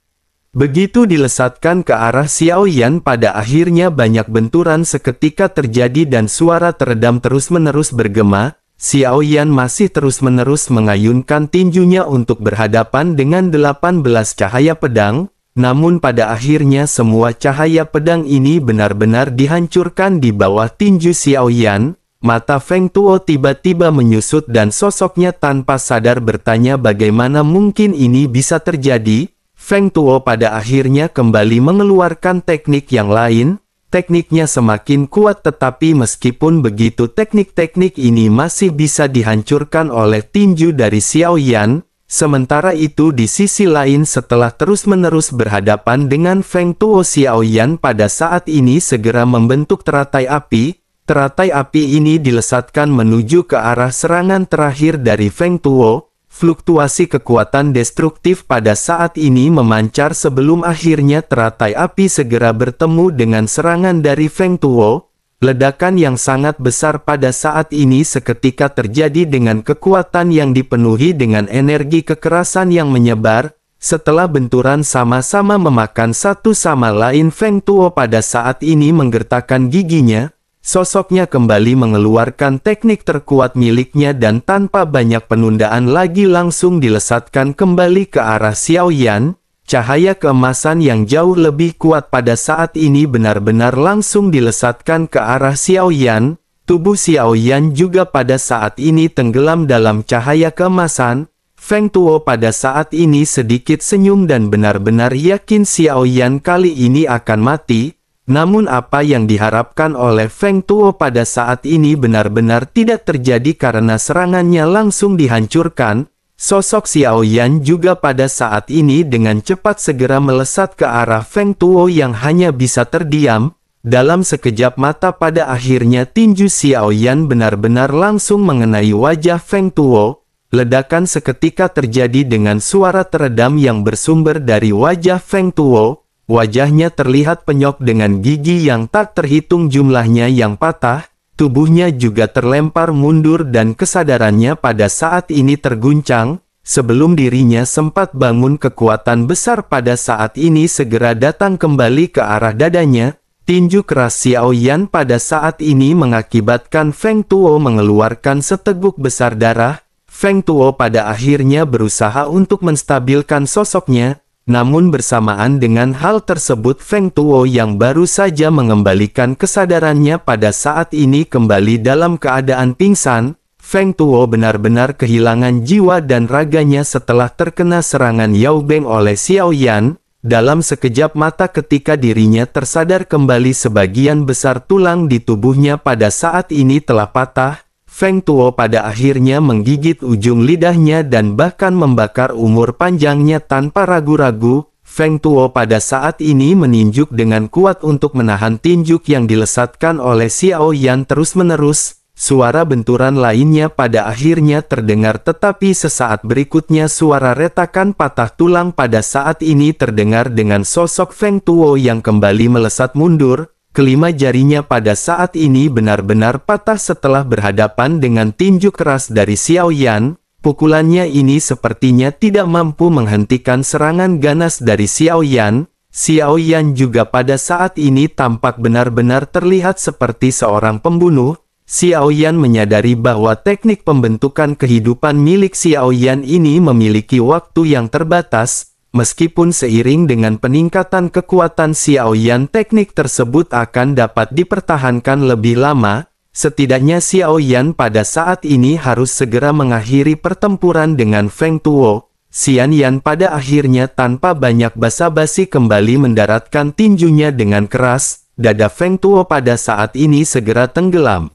Begitu dilesatkan ke arah Xiao Yan, pada akhirnya banyak benturan seketika terjadi dan suara teredam terus-menerus bergema. Xiao Yan masih terus-menerus mengayunkan tinjunya untuk berhadapan dengan 18 cahaya pedang. Namun pada akhirnya semua cahaya pedang ini benar-benar dihancurkan di bawah tinju Xiao Yan. Mata Feng Tuo tiba-tiba menyusut dan sosoknya tanpa sadar bertanya bagaimana mungkin ini bisa terjadi. Feng Tuo pada akhirnya kembali mengeluarkan teknik yang lain. Tekniknya semakin kuat, tetapi meskipun begitu teknik-teknik ini masih bisa dihancurkan oleh tinju dari Xiao Yan. Sementara itu di sisi lain, setelah terus-menerus berhadapan dengan Feng Tuo, Xiao Yan pada saat ini segera membentuk teratai api. Teratai api ini dilesatkan menuju ke arah serangan terakhir dari Feng Tuo. Fluktuasi kekuatan destruktif pada saat ini memancar sebelum akhirnya teratai api segera bertemu dengan serangan dari Feng Tuo. Ledakan yang sangat besar pada saat ini seketika terjadi dengan kekuatan yang dipenuhi dengan energi kekerasan yang menyebar. Setelah benturan sama-sama memakan satu sama lain, Feng Tuo pada saat ini menggertakkan giginya. Sosoknya kembali mengeluarkan teknik terkuat miliknya dan tanpa banyak penundaan lagi langsung dilesatkan kembali ke arah Xiao Yan. Cahaya keemasan yang jauh lebih kuat pada saat ini benar-benar langsung dilesatkan ke arah Xiao Yan. Tubuh Xiao Yan juga pada saat ini tenggelam dalam cahaya keemasan. Feng Tuo pada saat ini sedikit senyum dan benar-benar yakin Xiao Yan kali ini akan mati. Namun apa yang diharapkan oleh Feng Tuo pada saat ini benar-benar tidak terjadi karena serangannya langsung dihancurkan. Sosok Xiao Yan juga pada saat ini dengan cepat segera melesat ke arah Feng Tuo yang hanya bisa terdiam. Dalam sekejap mata pada akhirnya tinju Xiao Yan benar-benar langsung mengenai wajah Feng Tuo. Ledakan seketika terjadi dengan suara teredam yang bersumber dari wajah Feng Tuo. Wajahnya terlihat penyok dengan gigi yang tak terhitung jumlahnya yang patah. Tubuhnya juga terlempar mundur dan kesadarannya pada saat ini terguncang. Sebelum dirinya sempat bangun, kekuatan besar pada saat ini segera datang kembali ke arah dadanya. Tinju keras Xiao Yan pada saat ini mengakibatkan Feng Tuo mengeluarkan seteguk besar darah. Feng Tuo pada akhirnya berusaha untuk menstabilkan sosoknya. Namun bersamaan dengan hal tersebut, Feng Tuo yang baru saja mengembalikan kesadarannya pada saat ini kembali dalam keadaan pingsan. Feng Tuo benar-benar kehilangan jiwa dan raganya setelah terkena serangan Yao Beng oleh Xiao Yan. Dalam sekejap mata ketika dirinya tersadar kembali, sebagian besar tulang di tubuhnya pada saat ini telah patah. Feng Tuo pada akhirnya menggigit ujung lidahnya dan bahkan membakar umur panjangnya tanpa ragu-ragu. Feng Tuo pada saat ini meninjuk dengan kuat untuk menahan tinjuk yang dilesatkan oleh Xiao Yan terus-menerus. Suara benturan lainnya pada akhirnya terdengar, tetapi sesaat berikutnya suara retakan patah tulang pada saat ini terdengar dengan sosok Feng Tuo yang kembali melesat mundur. Kelima jarinya pada saat ini benar-benar patah setelah berhadapan dengan tinju keras dari Xiao Yan. Pukulannya ini sepertinya tidak mampu menghentikan serangan ganas dari Xiao Yan. Xiao Yan juga pada saat ini tampak benar-benar terlihat seperti seorang pembunuh. Xiao Yan menyadari bahwa teknik pembentukan kehidupan milik Xiao Yan ini memiliki waktu yang terbatas. Meskipun seiring dengan peningkatan kekuatan Xiao Yan, teknik tersebut akan dapat dipertahankan lebih lama. Setidaknya Xiao Yan pada saat ini harus segera mengakhiri pertempuran dengan Feng Tuo. Xian Yan pada akhirnya tanpa banyak basa-basi kembali mendaratkan tinjunya dengan keras. Dada Feng Tuo pada saat ini segera tenggelam.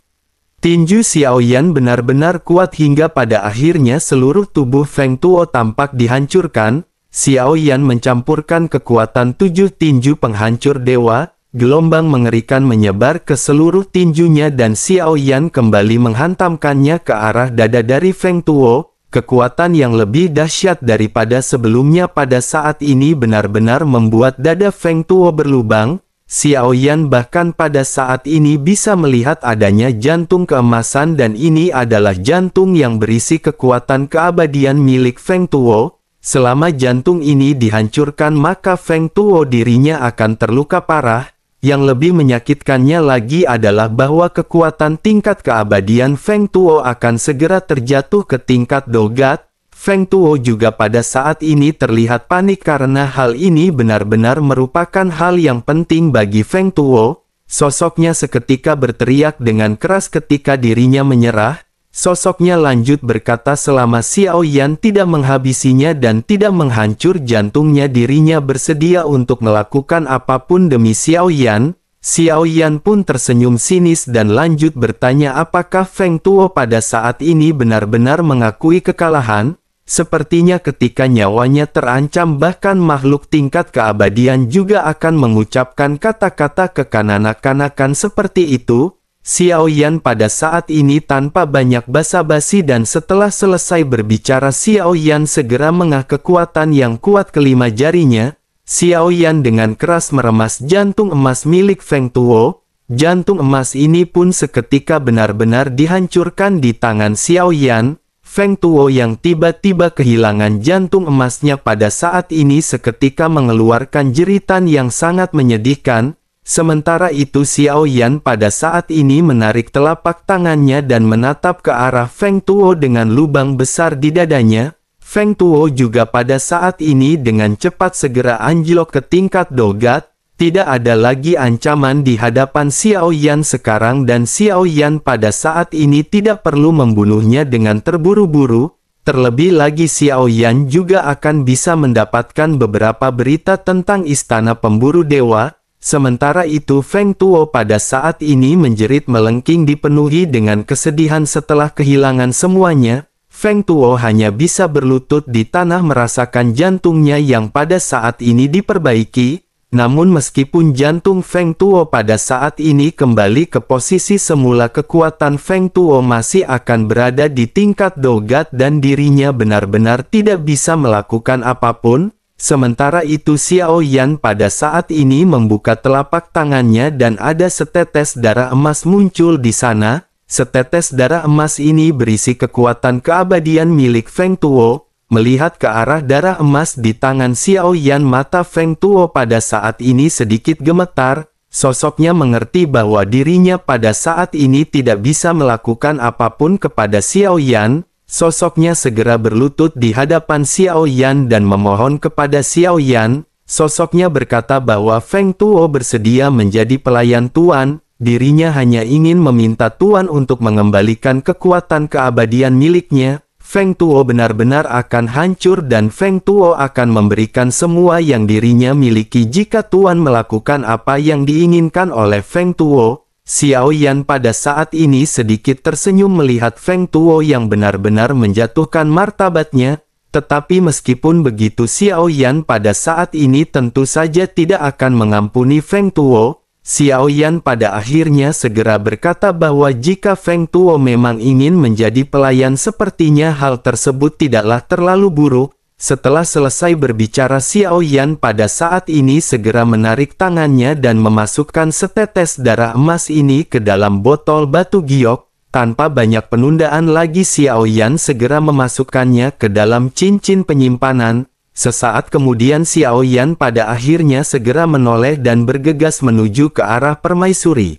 Tinju Xiao Yan benar-benar kuat hingga pada akhirnya seluruh tubuh Feng Tuo tampak dihancurkan. Xiao Yan mencampurkan kekuatan 7 tinju penghancur dewa. Gelombang mengerikan menyebar ke seluruh tinjunya dan Xiao Yan kembali menghantamkannya ke arah dada dari Feng Tuo. Kekuatan yang lebih dahsyat daripada sebelumnya pada saat ini benar-benar membuat dada Feng Tuo berlubang. Xiao Yan bahkan pada saat ini bisa melihat adanya jantung keemasan dan ini adalah jantung yang berisi kekuatan keabadian milik Feng Tuo. Selama jantung ini dihancurkan maka Feng Tuo dirinya akan terluka parah. Yang lebih menyakitkannya lagi adalah bahwa kekuatan tingkat keabadian Feng Tuo akan segera terjatuh ke tingkat dogat. Feng Tuo juga pada saat ini terlihat panik karena hal ini benar-benar merupakan hal yang penting bagi Feng Tuo. Sosoknya seketika berteriak dengan keras ketika dirinya menyerah. Sosoknya lanjut berkata selama Xiao Yan tidak menghabisinya dan tidak menghancur jantungnya dirinya bersedia untuk melakukan apapun demi Xiao Yan. Xiao Yan pun tersenyum sinis dan lanjut bertanya apakah Feng Tuo pada saat ini benar-benar mengakui kekalahan. Sepertinya ketika nyawanya terancam bahkan makhluk tingkat keabadian juga akan mengucapkan kata-kata kekanak-kanakan seperti itu. Xiao Yan pada saat ini tanpa banyak basa-basi dan setelah selesai berbicara Xiao Yan segera mengalah kekuatan yang kuat kelima jarinya. Xiao Yan dengan keras meremas jantung emas milik Feng Tuo. Jantung emas ini pun seketika benar-benar dihancurkan di tangan Xiao Yan. Feng Tuo yang tiba-tiba kehilangan jantung emasnya pada saat ini seketika mengeluarkan jeritan yang sangat menyedihkan. Sementara itu Xiao Yan pada saat ini menarik telapak tangannya dan menatap ke arah Feng Tuo dengan lubang besar di dadanya. Feng Tuo juga pada saat ini dengan cepat segera anjlok ke tingkat dogat. Tidak ada lagi ancaman di hadapan Xiao Yan sekarang dan Xiao Yan pada saat ini tidak perlu membunuhnya dengan terburu-buru. Terlebih lagi Xiao Yan juga akan bisa mendapatkan beberapa berita tentang istana pemburu dewa. Sementara itu Feng Tuo pada saat ini menjerit melengking dipenuhi dengan kesedihan setelah kehilangan semuanya. Feng Tuo hanya bisa berlutut di tanah merasakan jantungnya yang pada saat ini diperbaiki. Namun meskipun jantung Feng Tuo pada saat ini kembali ke posisi semula kekuatan Feng Tuo masih akan berada di tingkat dogat dan dirinya benar-benar tidak bisa melakukan apapun. Sementara itu Xiao Yan pada saat ini membuka telapak tangannya dan ada setetes darah emas muncul di sana. Setetes darah emas ini berisi kekuatan keabadian milik Feng Tuo. Melihat ke arah darah emas di tangan Xiao Yan mata Feng Tuo pada saat ini sedikit gemetar. Sosoknya mengerti bahwa dirinya pada saat ini tidak bisa melakukan apapun kepada Xiao Yan. Sosoknya segera berlutut di hadapan Xiao Yan dan memohon kepada Xiao Yan. Sosoknya berkata bahwa Feng Tuo bersedia menjadi pelayan Tuan. Dirinya hanya ingin meminta Tuan untuk mengembalikan kekuatan keabadian miliknya. Feng Tuo benar-benar akan hancur dan Feng Tuo akan memberikan semua yang dirinya miliki jika Tuan melakukan apa yang diinginkan oleh Feng Tuo. Xiao Yan pada saat ini sedikit tersenyum melihat Feng Tuo yang benar-benar menjatuhkan martabatnya. Tetapi meskipun begitu Xiao Yan pada saat ini tentu saja tidak akan mengampuni Feng Tuo. Xiao Yan pada akhirnya segera berkata bahwa jika Feng Tuo memang ingin menjadi pelayan sepertinya hal tersebut tidaklah terlalu buruk. Setelah selesai berbicara Xiao Yan pada saat ini segera menarik tangannya dan memasukkan setetes darah emas ini ke dalam botol batu giok. Tanpa banyak penundaan lagi Xiao Yan segera memasukkannya ke dalam cincin penyimpanan. Sesaat kemudian Xiao Yan pada akhirnya segera menoleh dan bergegas menuju ke arah permaisuri.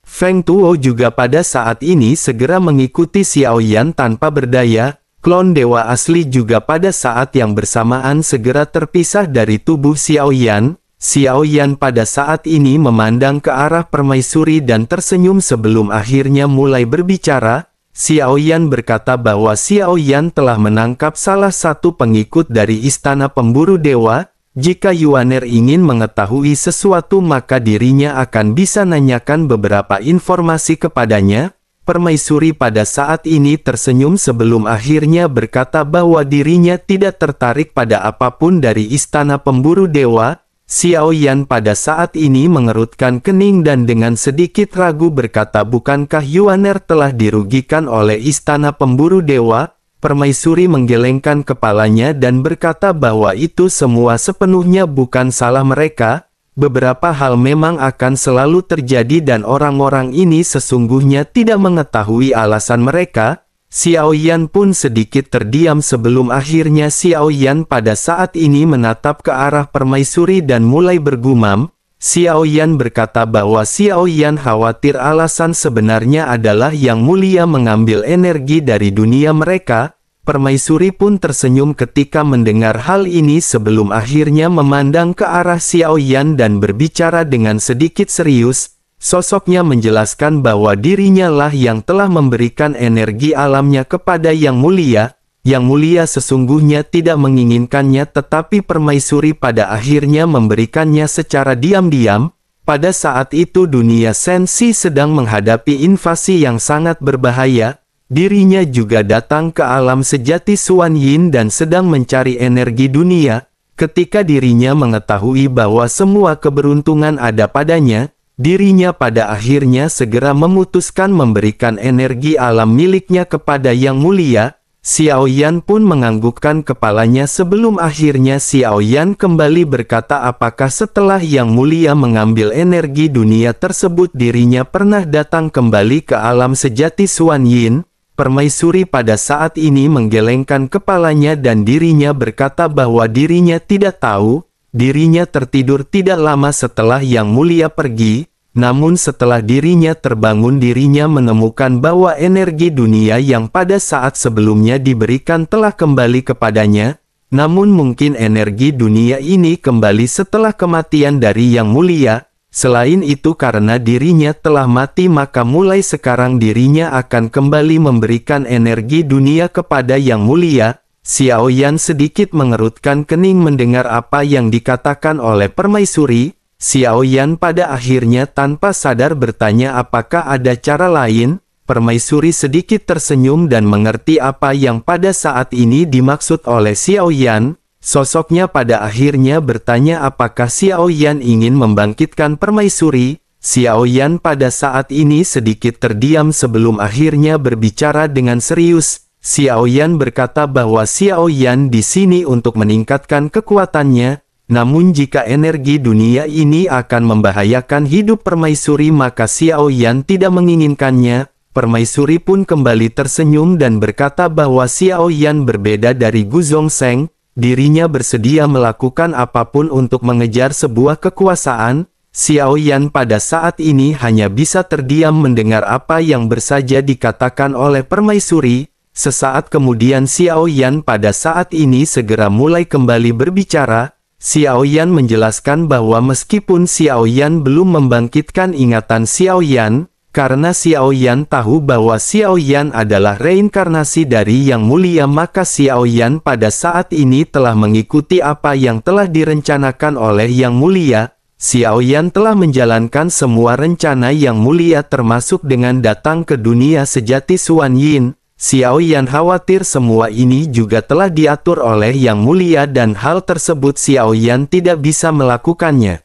Feng Tuo juga pada saat ini segera mengikuti Xiao Yan tanpa berdaya. Klon dewa asli juga pada saat yang bersamaan segera terpisah dari tubuh Xiao Yan. Xiao Yan pada saat ini memandang ke arah permaisuri dan tersenyum sebelum akhirnya mulai berbicara. Xiao Yan berkata bahwa Xiao Yan telah menangkap salah satu pengikut dari Istana Pemburu Dewa. Jika Yuaner ingin mengetahui sesuatu maka dirinya akan bisa nanyakan beberapa informasi kepadanya. Permaisuri pada saat ini tersenyum sebelum akhirnya berkata bahwa dirinya tidak tertarik pada apapun dari Istana Pemburu Dewa. Xiao Yan pada saat ini mengerutkan kening dan dengan sedikit ragu berkata, bukankah Yuaner telah dirugikan oleh Istana Pemburu Dewa? Permaisuri menggelengkan kepalanya dan berkata bahwa itu semua sepenuhnya bukan salah mereka. Beberapa hal memang akan selalu terjadi dan orang-orang ini sesungguhnya tidak mengetahui alasan mereka. Xiao Yan pun sedikit terdiam sebelum akhirnya Xiao Yan pada saat ini menatap ke arah permaisuri dan mulai bergumam. Xiao Yan berkata bahwa Xiao Yan khawatir alasan sebenarnya adalah Yang Mulia mengambil energi dari dunia mereka. Permaisuri pun tersenyum ketika mendengar hal ini sebelum akhirnya memandang ke arah Xiao Yan dan berbicara dengan sedikit serius. Sosoknya menjelaskan bahwa dirinya lah yang telah memberikan energi alamnya kepada Yang Mulia. Yang Mulia sesungguhnya tidak menginginkannya tetapi permaisuri pada akhirnya memberikannya secara diam-diam. Pada saat itu dunia Sensi sedang menghadapi invasi yang sangat berbahaya. Dirinya juga datang ke alam sejati Xuan Yin dan sedang mencari energi dunia. Ketika dirinya mengetahui bahwa semua keberuntungan ada padanya, dirinya pada akhirnya segera memutuskan memberikan energi alam miliknya kepada Yang Mulia. Xiao Yan pun menganggukkan kepalanya sebelum akhirnya Xiao Yan kembali berkata, apakah setelah Yang Mulia mengambil energi dunia tersebut dirinya pernah datang kembali ke alam sejati Xuan Yin? Permaisuri pada saat ini menggelengkan kepalanya dan dirinya berkata bahwa dirinya tidak tahu. Dirinya tertidur tidak lama setelah Yang Mulia pergi. Namun setelah dirinya terbangun dirinya menemukan bahwa energi dunia yang pada saat sebelumnya diberikan telah kembali kepadanya. Namun mungkin energi dunia ini kembali setelah kematian dari Yang Mulia. Selain itu karena dirinya telah mati maka mulai sekarang dirinya akan kembali memberikan energi dunia kepada Yang Mulia. Xiao Yan sedikit mengerutkan kening mendengar apa yang dikatakan oleh permaisuri. Xiao Yan pada akhirnya tanpa sadar bertanya apakah ada cara lain. Permaisuri sedikit tersenyum dan mengerti apa yang pada saat ini dimaksud oleh Xiao Yan. Sosoknya pada akhirnya bertanya apakah Xiao Yan ingin membangkitkan permaisuri. Xiao Yan pada saat ini sedikit terdiam sebelum akhirnya berbicara dengan serius. Xiao Yan berkata bahwa Xiao Yan di sini untuk meningkatkan kekuatannya. Namun jika energi dunia ini akan membahayakan hidup permaisuri maka Xiao Yan tidak menginginkannya. Permaisuri pun kembali tersenyum dan berkata bahwa Xiao Yan berbeda dari Gu Zongsheng. Dirinya bersedia melakukan apapun untuk mengejar sebuah kekuasaan. Xiao Yan pada saat ini hanya bisa terdiam mendengar apa yang bersaja dikatakan oleh permaisuri. Sesaat kemudian Xiao Yan pada saat ini segera mulai kembali berbicara. Xiao Yan menjelaskan bahwa meskipun Xiao Yan belum membangkitkan ingatan Xiao Yan, karena Xiao Yan tahu bahwa Xiao Yan adalah reinkarnasi dari Yang Mulia maka Xiao Yan pada saat ini telah mengikuti apa yang telah direncanakan oleh Yang Mulia. Xiao Yan telah menjalankan semua rencana Yang Mulia termasuk dengan datang ke dunia sejati Xuan Yin. Xiao Yan khawatir semua ini juga telah diatur oleh Yang Mulia dan hal tersebut Xiao Yan tidak bisa melakukannya.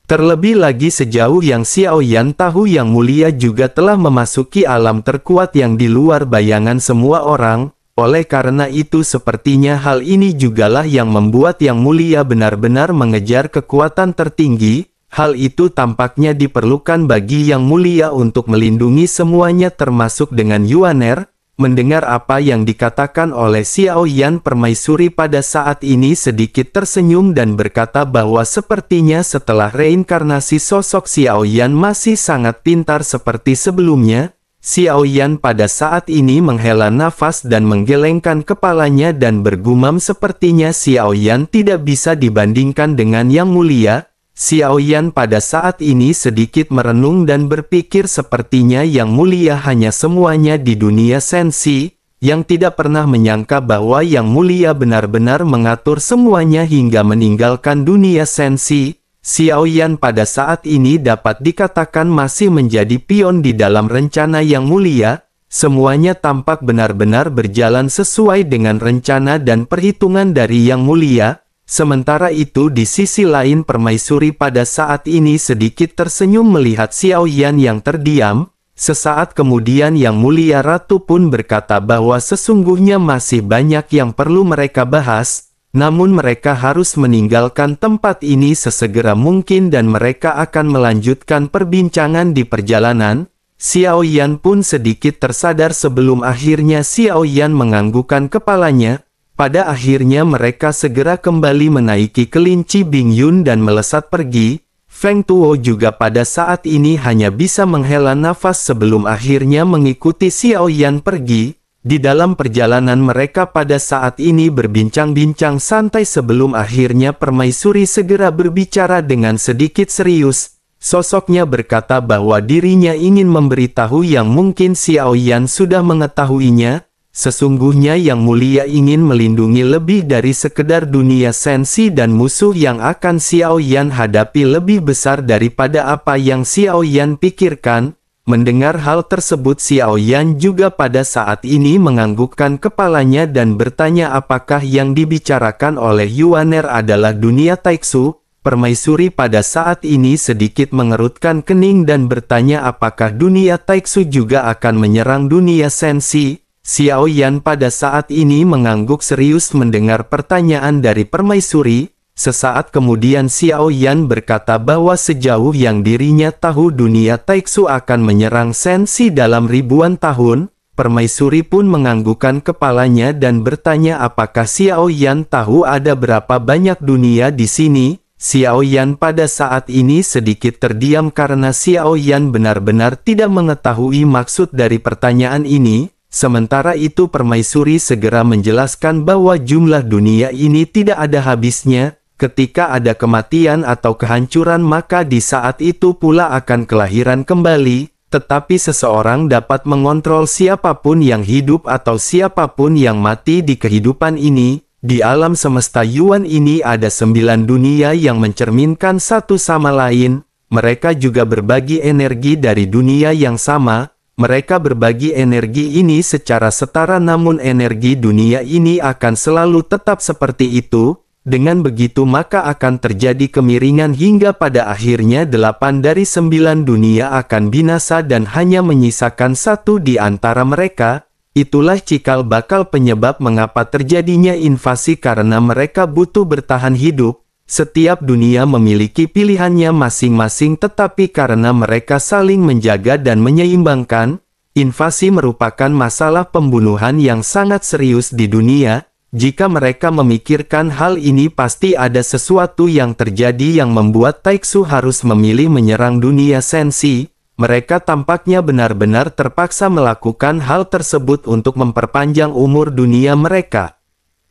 Terlebih lagi sejauh yang Xiao Yan tahu Yang Mulia juga telah memasuki alam terkuat yang di luar bayangan semua orang. Oleh karena itu sepertinya hal ini jugalah yang membuat Yang Mulia benar-benar mengejar kekuatan tertinggi. Hal itu tampaknya diperlukan bagi Yang Mulia untuk melindungi semuanya termasuk dengan Yuaner. Mendengar apa yang dikatakan oleh Xiao Yan, permaisuri pada saat ini sedikit tersenyum dan berkata bahwa sepertinya setelah reinkarnasi sosok Xiao Yan masih sangat pintar seperti sebelumnya. Xiao Yan pada saat ini menghela nafas dan menggelengkan kepalanya dan bergumam sepertinya Xiao Yan tidak bisa dibandingkan dengan Yang Mulia. Xiao Yan pada saat ini sedikit merenung dan berpikir sepertinya Yang Mulia hanya semuanya di dunia sensi, yang tidak pernah menyangka bahwa Yang Mulia benar-benar mengatur semuanya hingga meninggalkan dunia sensi. Xiao Yan pada saat ini dapat dikatakan masih menjadi pion di dalam rencana Yang Mulia. Semuanya tampak benar-benar berjalan sesuai dengan rencana dan perhitungan dari Yang Mulia. Sementara itu di sisi lain permaisuri pada saat ini sedikit tersenyum melihat Xiao Yan yang terdiam. Sesaat kemudian Yang Mulia Ratu pun berkata bahwa sesungguhnya masih banyak yang perlu mereka bahas, namun mereka harus meninggalkan tempat ini sesegera mungkin dan mereka akan melanjutkan perbincangan di perjalanan. Xiao Yan pun sedikit tersadar sebelum akhirnya Xiao Yan menganggukkan kepalanya. Pada akhirnya mereka segera kembali menaiki kelinci Bing Yun dan melesat pergi. Feng Tuo juga pada saat ini hanya bisa menghela nafas sebelum akhirnya mengikuti Xiao Yan pergi. Di dalam perjalanan mereka pada saat ini berbincang-bincang santai sebelum akhirnya permaisuri segera berbicara dengan sedikit serius. Sosoknya berkata bahwa dirinya ingin memberitahu yang mungkin Xiao Yan sudah mengetahuinya. Sesungguhnya Yang Mulia ingin melindungi lebih dari sekedar dunia sensi dan musuh yang akan Xiao Yan hadapi lebih besar daripada apa yang Xiao Yan pikirkan. Mendengar hal tersebut Xiao Yan juga pada saat ini menganggukkan kepalanya dan bertanya apakah yang dibicarakan oleh Yuaner adalah dunia Taiksu. Permaisuri pada saat ini sedikit mengerutkan kening dan bertanya apakah dunia Taiksu juga akan menyerang dunia sensi. Xiao Yan pada saat ini mengangguk serius mendengar pertanyaan dari permaisuri. Sesaat kemudian Xiao Yan berkata bahwa sejauh yang dirinya tahu dunia Taiksu akan menyerang sensi dalam ribuan tahun. Permaisuri pun menganggukkan kepalanya dan bertanya apakah Xiao Yan tahu ada berapa banyak dunia di sini. Xiao Yan pada saat ini sedikit terdiam karena Xiao Yan benar-benar tidak mengetahui maksud dari pertanyaan ini. Sementara itu permaisuri segera menjelaskan bahwa jumlah dunia ini tidak ada habisnya. Ketika ada kematian atau kehancuran maka di saat itu pula akan kelahiran kembali. Tetapi seseorang dapat mengontrol siapapun yang hidup atau siapapun yang mati di kehidupan ini. Di alam semesta Yuan ini ada 9 dunia yang mencerminkan satu sama lain. Mereka juga berbagi energi dari dunia yang sama. Mereka berbagi energi ini secara setara namun energi dunia ini akan selalu tetap seperti itu. Dengan begitu maka akan terjadi kemiringan hingga pada akhirnya 8 dari 9 dunia akan binasa dan hanya menyisakan satu di antara mereka. Itulah cikal bakal penyebab mengapa terjadinya invasi karena mereka butuh bertahan hidup. Setiap dunia memiliki pilihannya masing-masing tetapi karena mereka saling menjaga dan menyeimbangkan, invasi merupakan masalah pembunuhan yang sangat serius di dunia. Jika mereka memikirkan hal ini pasti ada sesuatu yang terjadi yang membuat Taiksu harus memilih menyerang dunia sensi. Mereka tampaknya benar-benar terpaksa melakukan hal tersebut untuk memperpanjang umur dunia mereka.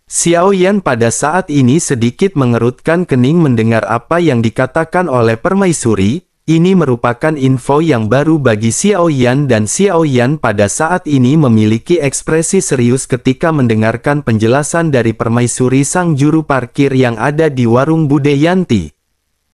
Xiao Yan pada saat ini sedikit mengerutkan kening mendengar apa yang dikatakan oleh permaisuri. Ini merupakan info yang baru bagi Xiao Yan dan Xiao Yan pada saat ini memiliki ekspresi serius ketika mendengarkan penjelasan dari permaisuri sang juru parkir yang ada di warung Bude Yanti.